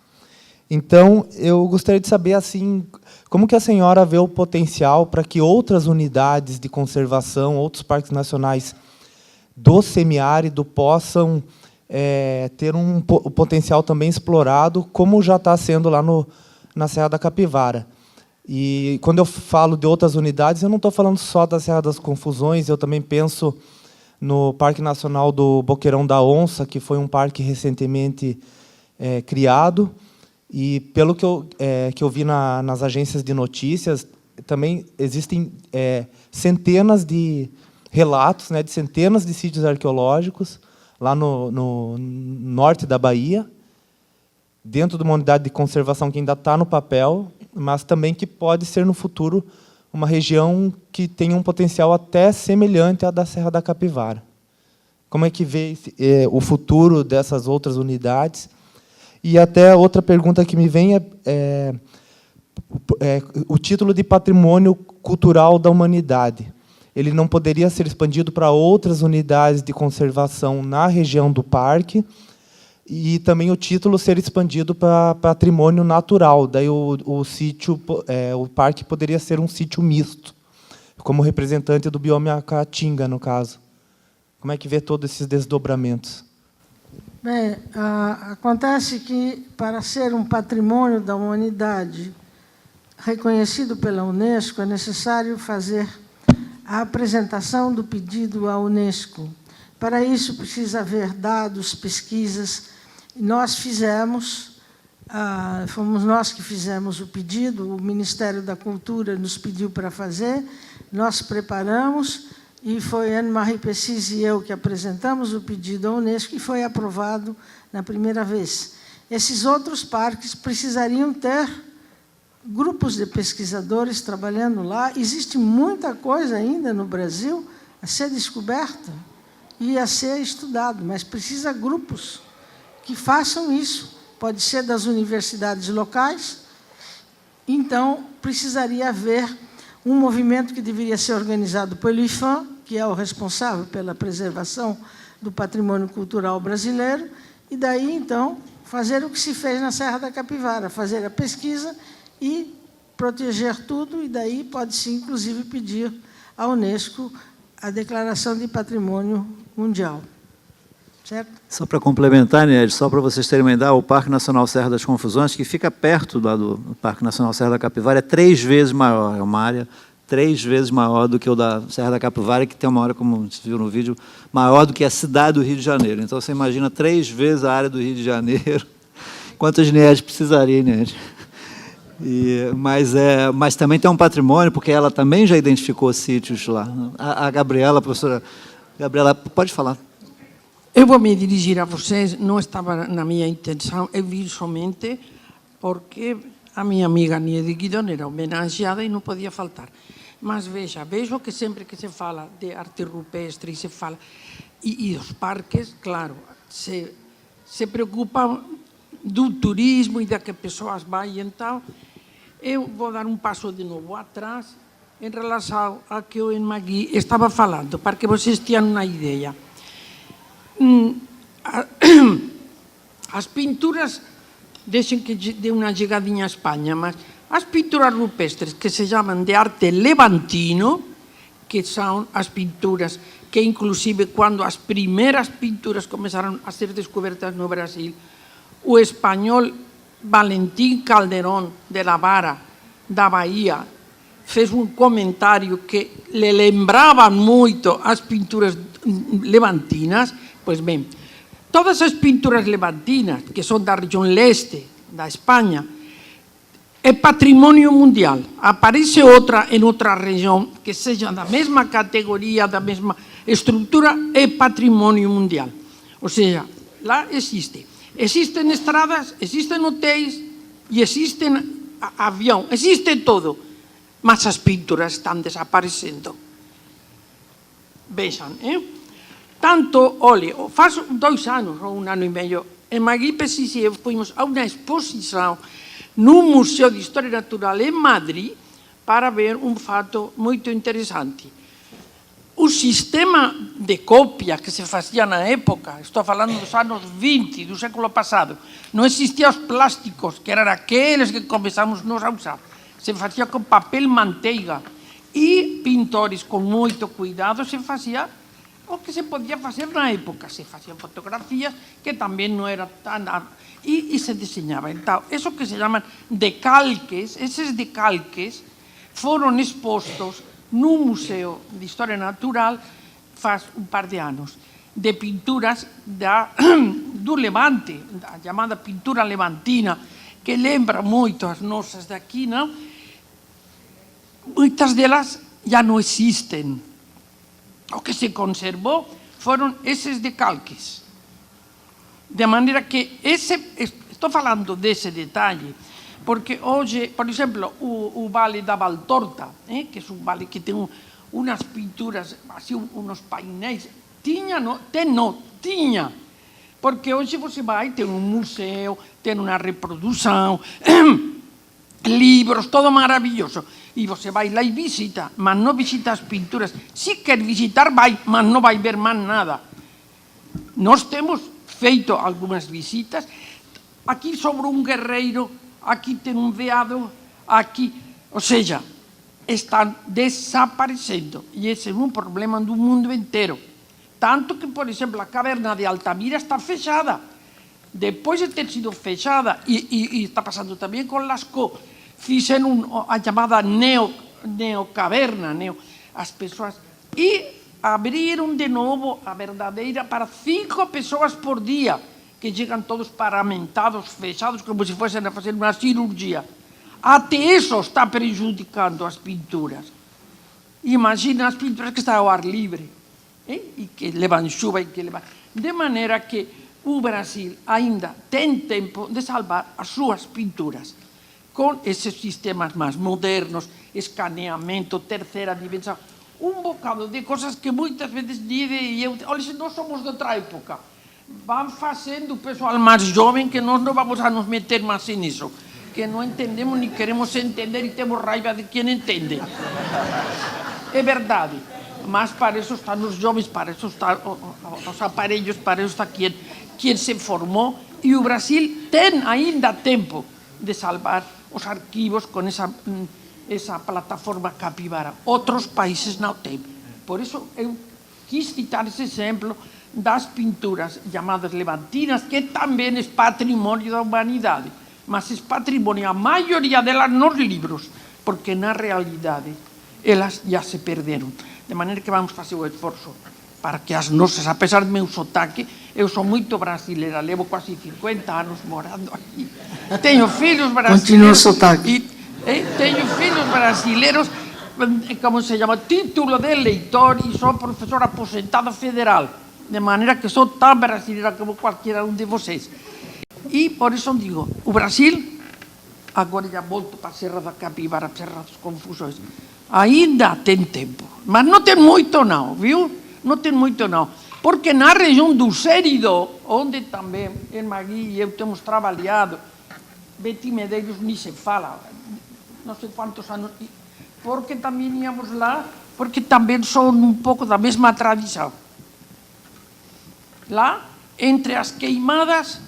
Então, eu gostaria de saber assim, como que a senhora vê o potencial para que outras unidades de conservação, outros parques nacionais do semiárido possam ter um potencial também explorado, como já está sendo lá na Serra da Capivara. E, quando eu falo de outras unidades, eu não estou falando só da Serra das Confusões, eu também penso no Parque Nacional do Boqueirão da Onça, que foi um parque recentemente criado. E, pelo que eu vi nas agências de notícias, também existem centenas de relatos, de centenas de sítios arqueológicos lá no norte da Bahia, dentro de uma unidade de conservação que ainda está no papel, mas também que pode ser, no futuro, uma região que tem um potencial até semelhante à da Serra da Capivara. Como é que vê o futuro dessas outras unidades? E até outra pergunta que me vem é o título de Patrimônio Cultural da Humanidade. Ele não poderia ser expandido para outras unidades de conservação na região do parque, e também o título ser expandido para patrimônio natural. Daí o parque poderia ser um sítio misto, como representante do bioma Caatinga, no caso. Como é que vê todos esses desdobramentos? Bem, acontece que, para ser um patrimônio da humanidade reconhecido pela Unesco, é necessário fazer a apresentação do pedido à Unesco. Para isso, precisa haver dados, pesquisas. Nós fizemos, fomos nós que fizemos o pedido, o Ministério da Cultura nos pediu para fazer, nós preparamos, e foi Anne-Marie Pessis e eu que apresentamos o pedido à Unesco, e foi aprovado na primeira vez. Esses outros parques precisariam ter grupos de pesquisadores trabalhando lá. Existe muita coisa ainda no Brasil a ser descoberta e a ser estudado, mas precisa grupos que façam isso. Pode ser das universidades locais. Então, precisaria haver um movimento que deveria ser organizado pelo IFAM, que é o responsável pela preservação do patrimônio cultural brasileiro, e daí, então, fazer o que se fez na Serra da Capivara, fazer a pesquisa e proteger tudo, e daí pode-se, inclusive, pedir à Unesco a declaração de patrimônio mundial. Certo? Só para complementar, Ned, só para vocês terem uma ideia, o Parque Nacional Serra das Confusões, que fica perto do Parque Nacional Serra da Capivara, é 3 vezes maior, é uma área 3 vezes maior do que o da Serra da Capivara, que tem uma área, como você viu no vídeo, maior do que a cidade do Rio de Janeiro. Então, você imagina 3 vezes a área do Rio de Janeiro. Quantas NED precisaria, NED? Mas também tem um patrimônio, porque ela também já identificou sítios lá. A Gabriela, a professora Gabriela, pode falar. Eu vou me dirigir a vocês, não estava na minha intenção, eu vim somente porque a minha amiga Niede Guidon era homenageada e não podia faltar. Mas vejo que sempre que se fala de arte rupestre se fala, e os parques, claro, se preocupam do turismo e da que pessoas vão, então eu vou dar um passo de novo atrás em relação a que o Magui estava falando, para que vocês tenham uma ideia. As pinturas, deixem que dê uma chegadinha à Espanha, mas as pinturas rupestres que se chamam de arte levantino, que são as pinturas que inclusive quando as primeiras pinturas começaram a ser descobertas no Brasil, o espanhol Valentín Calderón de la Vara, da Bahia, fez um comentário que lhe lembravam muito as pinturas levantinas. Pois bem, todas as pinturas levantinas, que são da região leste da Espanha, é patrimônio mundial. Aparece outra em outra região que seja da mesma categoria, da mesma estrutura, é patrimônio mundial. Ou seja, lá existe. Existem estradas, existem hotéis e existem avião, existe todo. Mas as pinturas estão desaparecendo. Vejam, Tanto, olha, faz 2 anos ou 1 ano e meio, em Magui Pessis e eu fomos a uma exposição no Museu de História Natural em Madrid para ver um fato muito interessante. O sistema de cópia que se fazia na época, estou falando dos anos 20 do século passado, não existiam os plásticos, que eram aqueles que começamos nós a usar. Se fazia com papel manteiga e pintores com muito cuidado se fazia o que se podia fazer na época. Se faziam fotografias que também não era tan... E se desenhava. Então, isso que se chamam decalques, esses decalques foram expostos no Museu de História Natural faz um par de anos, de pinturas do Levante, a chamada pintura levantina, que lembra muito as nossas daqui, não? Muitas delas já não existem. O que se conservou foram esses decalques. De maneira que, estou falando desse detalhe, porque hoje, por exemplo, o Vale da Valtorta, que é um vale que tem umas pinturas, assim, uns painéis, tinha, porque hoje você vai, tem um museu, tem uma reprodução, livros, todo maravilhoso. E você vai lá e visita, mas não visita as pinturas. Se quer visitar, vai, mas não vai ver mais nada. Nós temos feito algumas visitas. Aqui sobre um guerreiro, aqui tem um veado, aqui... Ou seja, estão desaparecendo. E esse é um problema do mundo inteiro. Tanto que, por exemplo, a caverna de Altamira está fechada. Depois de ter sido fechada, e está passando também com Lascaux, fizeram a chamada neocaverna, as pessoas, e abriram de novo a verdadeira para 5 pessoas por dia, que chegam todos paramentados, fechados, como se fossem a fazer uma cirurgia. Até isso está prejudicando as pinturas. Imagina as pinturas que estão ao ar livre, e que levam chuva, e que levam... De maneira que o Brasil ainda tem tempo de salvar as suas pinturas, com esses sistemas mais modernos, escaneamento, terceira dimensão, um bocado de coisas que muitas vezes dizem, e eu, olha, se nós somos de outra época, vão fazendo o pessoal mais jovem que nós não vamos a nos meter mais nisso, que não entendemos nem queremos entender e temos raiva de quem entende. É verdade, mas para isso estão os jovens, para isso estão os aparelhos, para isso está quem se formou, e o Brasil tem ainda tempo de salvar os arquivos com essa plataforma Capivara. Outros países não têm. Por isso, eu quis citar esse exemplo das pinturas chamadas levantinas, que também é patrimônio da humanidade, mas é patrimônio, a maioria delas, nos livros, porque, na realidade, elas já se perderam. De maneira que vamos fazer o esforço para que as nossas, apesar do meu sotaque, eu sou muito brasileira, levo quase 50 anos morando aqui. Tenho filhos brasileiros. Continua o sotaque. Tenho filhos brasileiros, como se chama, título de eleitor, e sou professor aposentado federal. de maneira que sou tão brasileira como qualquer um de vocês. E, por isso, digo, o Brasil, agora já volto para a Serra da Capivara, Serra dos Confusões, ainda tem tempo, mas não tem muito não, viu? Não tem muito não, porque na região do Sérido, onde também o Magui e eu temos trabalhado, Betty Medeiros nem se fala, não sei quantos anos, porque também íamos lá, porque também são um pouco da mesma tradição. Lá, entre as queimadas,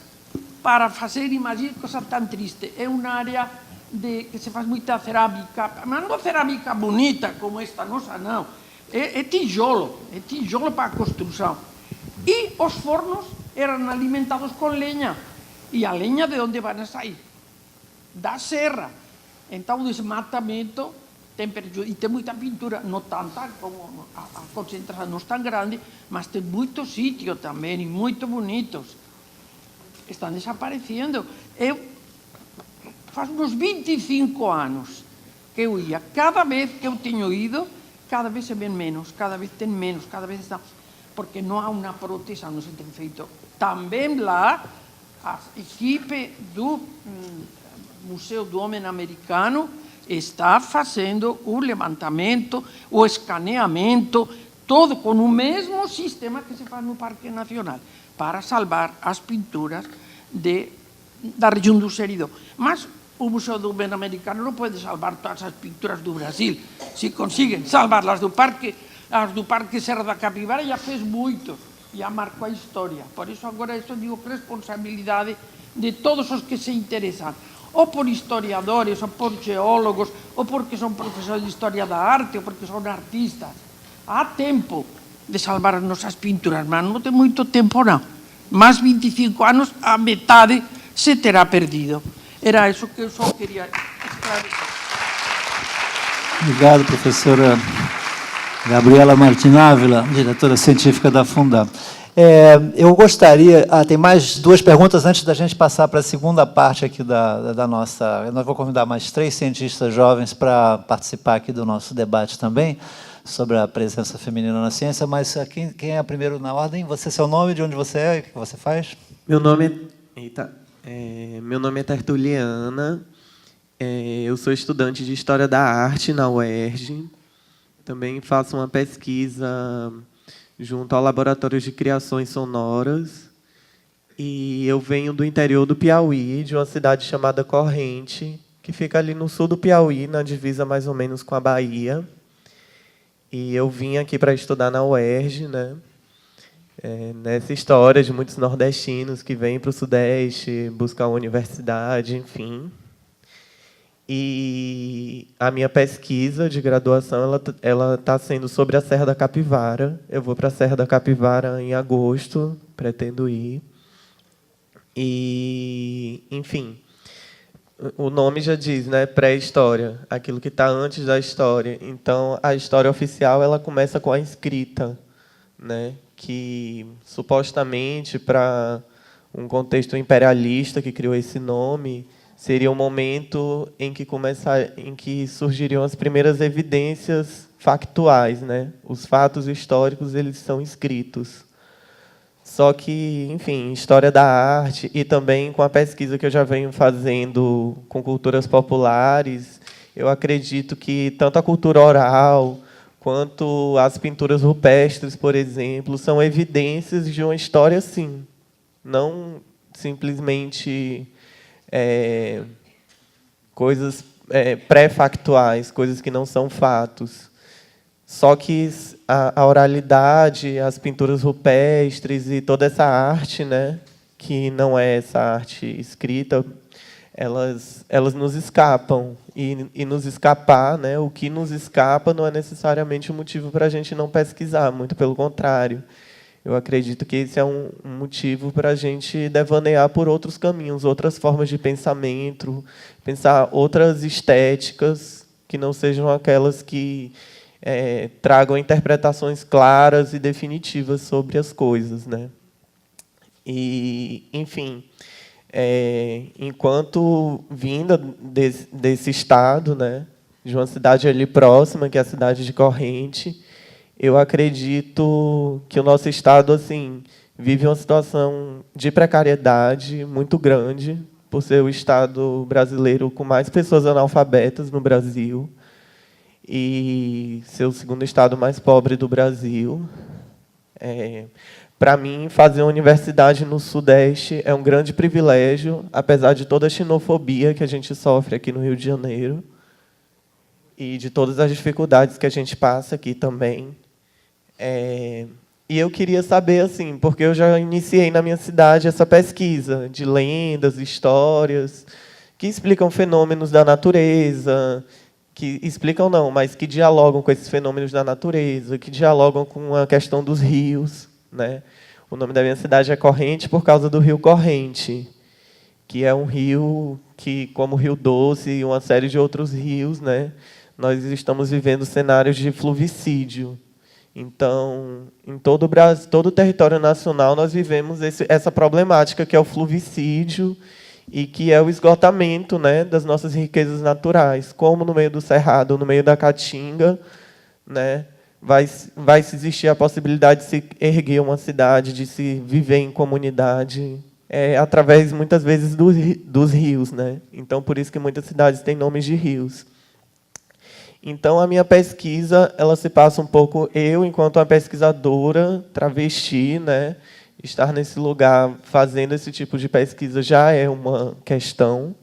para fazer, imagina, coisa tão triste, é uma área que se faz muita cerâmica, mas não cerâmica bonita como esta nossa, não. É tijolo para a construção. E os fornos eram alimentados com lenha. E a lenha de onde vai sair? Da serra. Então, o desmatamento tem prejuízo. E tem muita pintura, não tanta, como a concentração não é tão grande, mas tem muitos sítios também, e muito bonitos. Estão desaparecendo. Faz uns 25 anos que eu ia. Cada vez que eu tenho ido, cada vez se vê menos, cada vez tem menos, cada vez está... Porque não há uma proteção, não se tem feito. Também lá, a equipe do Museu do Homem Americano está fazendo o levantamento, o escaneamento, todo com o mesmo sistema que se faz no Parque Nacional, para salvar as pinturas da região do Sérido. Mas o Museu do Homem Americano não pode salvar todas as pinturas do Brasil. Se conseguem salvar as do Parque Serra da Capivara, já fez muito, já marcou a história. Por isso, agora, isso digo que responsabilidade de todos os que se interessam, ou por historiadores, ou por geólogos, ou porque são professores de História da Arte, ou porque são artistas. Há tempo de salvar as nossas pinturas, mas não tem muito tempo, não. Mais 25 anos, a metade se terá perdido. Era isso que eu só queria esclarecer. Obrigado, professora Gabriela Martin Ávila, diretora científica da Fundam. Eu gostaria... tem mais duas perguntas antes da gente passar para a segunda parte aqui da nossa... Nós vamos convidar mais 3 cientistas jovens para participar aqui do nosso debate também, sobre a presença feminina na ciência, mas quem é primeiro na ordem? Você, seu nome, de onde você é, o que você faz? Meu nome é Tertuliana, eu sou estudante de História da Arte na UERJ, também faço uma pesquisa junto ao Laboratório de Criações Sonoras, e eu venho do interior do Piauí, de uma cidade chamada Corrente, que fica ali no sul do Piauí, na divisa mais ou menos com a Bahia. E eu vim aqui para estudar na UERJ, né? Nessa história de muitos nordestinos que vêm para o Sudeste buscar uma universidade, enfim. E a minha pesquisa de graduação ela está sendo sobre a Serra da Capivara. Eu vou para a Serra da Capivara em agosto, pretendo ir. E, enfim, o nome já diz, né, pré-história, aquilo que está antes da história. Então, a história oficial ela começa com a escrita, né, que supostamente para um contexto imperialista que criou esse nome seria um momento em que surgiriam as primeiras evidências factuais, né? Os fatos históricos eles são escritos. Só que, enfim, história da arte e também com a pesquisa que eu já venho fazendo com culturas populares, eu acredito que tanto a cultura oral quanto as pinturas rupestres, por exemplo, são evidências de uma história, sim. Não simplesmente coisas pré-factuais, coisas que não são fatos. Só que a oralidade, as pinturas rupestres e toda essa arte, né, que não é essa arte escrita, elas nos escapam. E nos escapar, né, o que nos escapa não é necessariamente um motivo para a gente não pesquisar, muito pelo contrário. Eu acredito que esse é um motivo para a gente devanear por outros caminhos, outras formas de pensamento, pensar outras estéticas que não sejam aquelas que tragam interpretações claras e definitivas sobre as coisas, né? E, enfim, enquanto vinda desse estado, né, de uma cidade ali próxima, que é a cidade de Corrente, eu acredito que o nosso estado assim vive uma situação de precariedade muito grande, por ser o estado brasileiro com mais pessoas analfabetas no Brasil e ser o segundo estado mais pobre do Brasil. Para mim, fazer uma universidade no Sudeste é um grande privilégio, apesar de toda a xenofobia que a gente sofre aqui no Rio de Janeiro e de todas as dificuldades que a gente passa aqui também. E eu queria saber, assim, porque eu já iniciei na minha cidade essa pesquisa de lendas, histórias, que explicam fenômenos da natureza, que explicam não, mas que dialogam com esses fenômenos da natureza, que dialogam com a questão dos rios, né? O nome da minha cidade é Corrente por causa do rio Corrente, que é um rio que, como o Rio Doce e uma série de outros rios, né, nós estamos vivendo cenários de fluvicídio. Então, em todo o Brasil, todo o território nacional, nós vivemos essa problemática que é o fluvicídio e que é o esgotamento, né, das nossas riquezas naturais, como no meio do Cerrado, no meio da Caatinga, né, vai existir a possibilidade de se erguer uma cidade, de se viver em comunidade, através, muitas vezes, dos rios, né? Então, por isso que muitas cidades têm nomes de rios. Então, a minha pesquisa, ela se passa um pouco, eu, enquanto uma pesquisadora, travesti, né, estar nesse lugar fazendo esse tipo de pesquisa já é uma questão.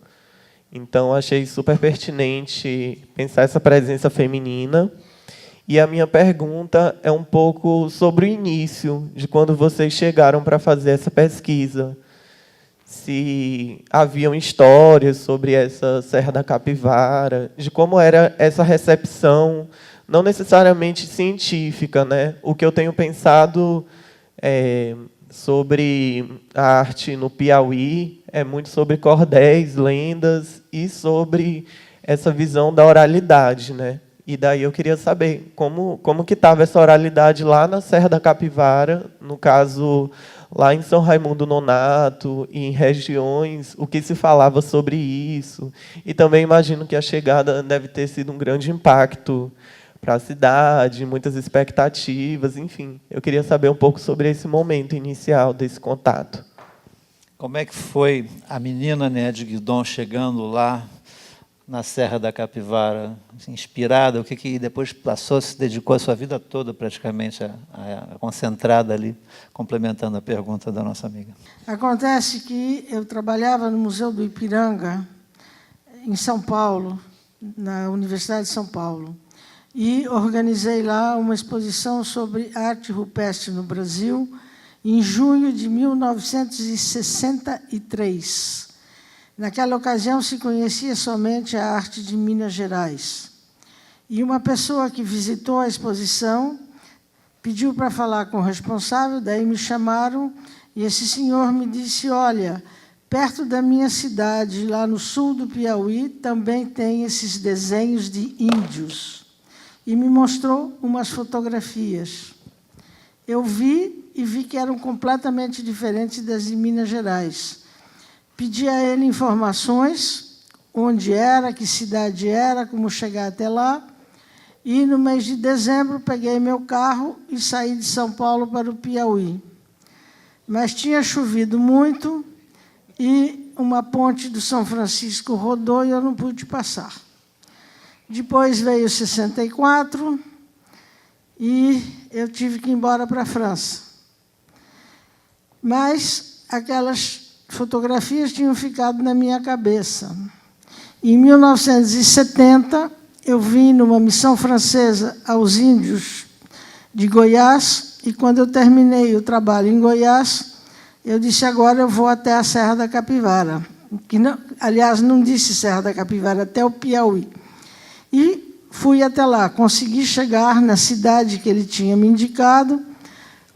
Então, achei super pertinente pensar essa presença feminina. E a minha pergunta é um pouco sobre o início, de quando vocês chegaram para fazer essa pesquisa. Se haviam histórias sobre essa Serra da Capivara, de como era essa recepção, não necessariamente científica, né? O que eu tenho pensado sobre a arte no Piauí é muito sobre cordéis, lendas e sobre essa visão da oralidade, né? E daí eu queria saber como que estava essa oralidade lá na Serra da Capivara, no caso lá em São Raimundo Nonato, e em regiões, o que se falava sobre isso. E também imagino que a chegada deve ter sido um grande impacto para a cidade, muitas expectativas, enfim. Eu queria saber um pouco sobre esse momento inicial desse contato. Como é que foi a menina Néd Guidon chegando lá na Serra da Capivara, inspirada, o que depois passou, se dedicou a sua vida toda praticamente a concentrada ali, complementando a pergunta da nossa amiga. Acontece que eu trabalhava no Museu do Ipiranga, em São Paulo, na Universidade de São Paulo, e organizei lá uma exposição sobre arte rupestre no Brasil, em junho de 1963. Naquela ocasião, se conhecia somente a arte de Minas Gerais. E uma pessoa que visitou a exposição pediu para falar com o responsável, daí me chamaram, e esse senhor me disse, olha, perto da minha cidade, lá no sul do Piauí, também tem esses desenhos de índios. E me mostrou umas fotografias. Eu vi e vi que eram completamente diferentes das de Minas Gerais. Pedi a ele informações, onde era, que cidade era, como chegar até lá. E, no mês de dezembro, peguei meu carro e saí de São Paulo para o Piauí. Mas tinha chovido muito e uma ponte do São Francisco rodou e eu não pude passar. Depois veio 64 e eu tive que ir embora para a França. Mas aquelas fotografias tinham ficado na minha cabeça. Em 1970, eu vim numa missão francesa aos índios de Goiás, e quando eu terminei o trabalho em Goiás, eu disse, agora eu vou até a Serra da Capivara. Que não, aliás, não disse Serra da Capivara, até o Piauí. E fui até lá, consegui chegar na cidade que ele tinha me indicado,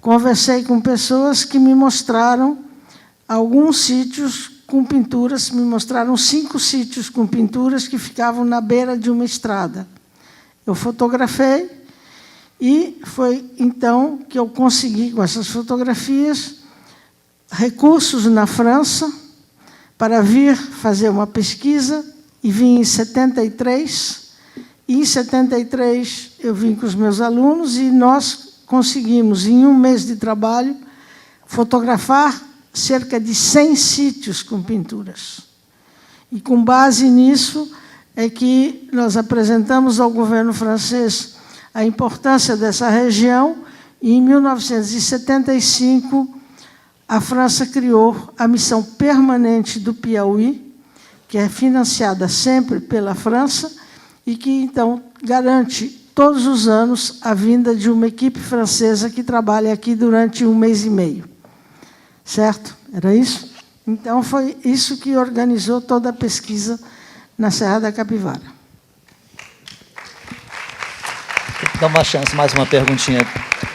conversei com pessoas que me mostraram alguns sítios com pinturas, me mostraram 5 sítios com pinturas que ficavam na beira de uma estrada. Eu fotografei e foi então que eu consegui, com essas fotografias, recursos na França para vir fazer uma pesquisa, e vim em 73, Em 73, eu vim com os meus alunos e nós conseguimos, em um mês de trabalho, fotografar cerca de 100 sítios com pinturas. E, com base nisso, é que nós apresentamos ao governo francês a importância dessa região, e, em 1975, a França criou a Missão Permanente do Piauí, que é financiada sempre pela França, e que, então, garante, todos os anos, a vinda de uma equipe francesa que trabalha aqui durante um mês e meio. Certo? Era isso? Então, foi isso que organizou toda a pesquisa na Serra da Capivara. Dá uma chance, mais uma perguntinha.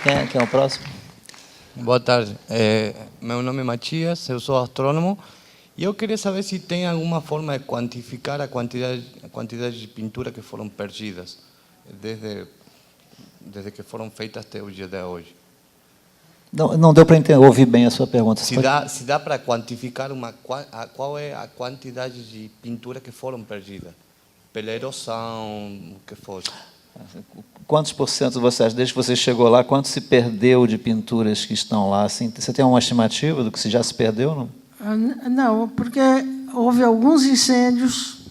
Quem é o próximo? Boa tarde. Meu nome é Matias, eu sou astrônomo, e eu queria saber se tem alguma forma de quantificar a quantidade de pintura que foram perdidas, desde que foram feitas até o dia de hoje. Não deu para ouvir bem a sua pergunta. Se dá para quantificar qual é a quantidade de pintura que foram perdidas, pela erosão, o que fosse. Quantos por cento você acha, desde que você chegou lá, quanto se perdeu de pinturas que estão lá? Assim, você tem uma estimativa do que já se perdeu? Não? Não, porque houve alguns incêndios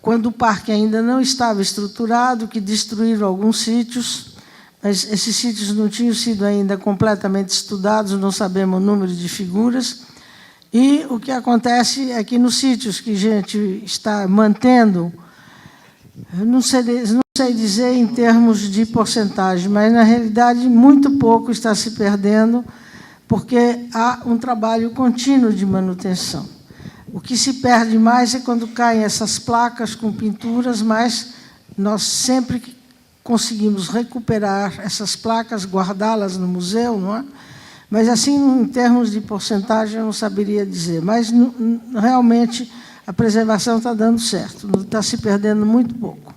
quando o parque ainda não estava estruturado, que destruíram alguns sítios, mas esses sítios não tinham sido ainda completamente estudados, não sabemos o número de figuras. E o que acontece é que nos sítios que a gente está mantendo, não sei dizer em termos de porcentagem, mas, na realidade, muito pouco está se perdendo, porque há um trabalho contínuo de manutenção. O que se perde mais é quando caem essas placas com pinturas, mas nós sempre conseguimos recuperar essas placas, guardá-las no museu, não é? Mas, assim, em termos de porcentagem, eu não saberia dizer. Mas, realmente, a preservação está dando certo, está se perdendo muito pouco.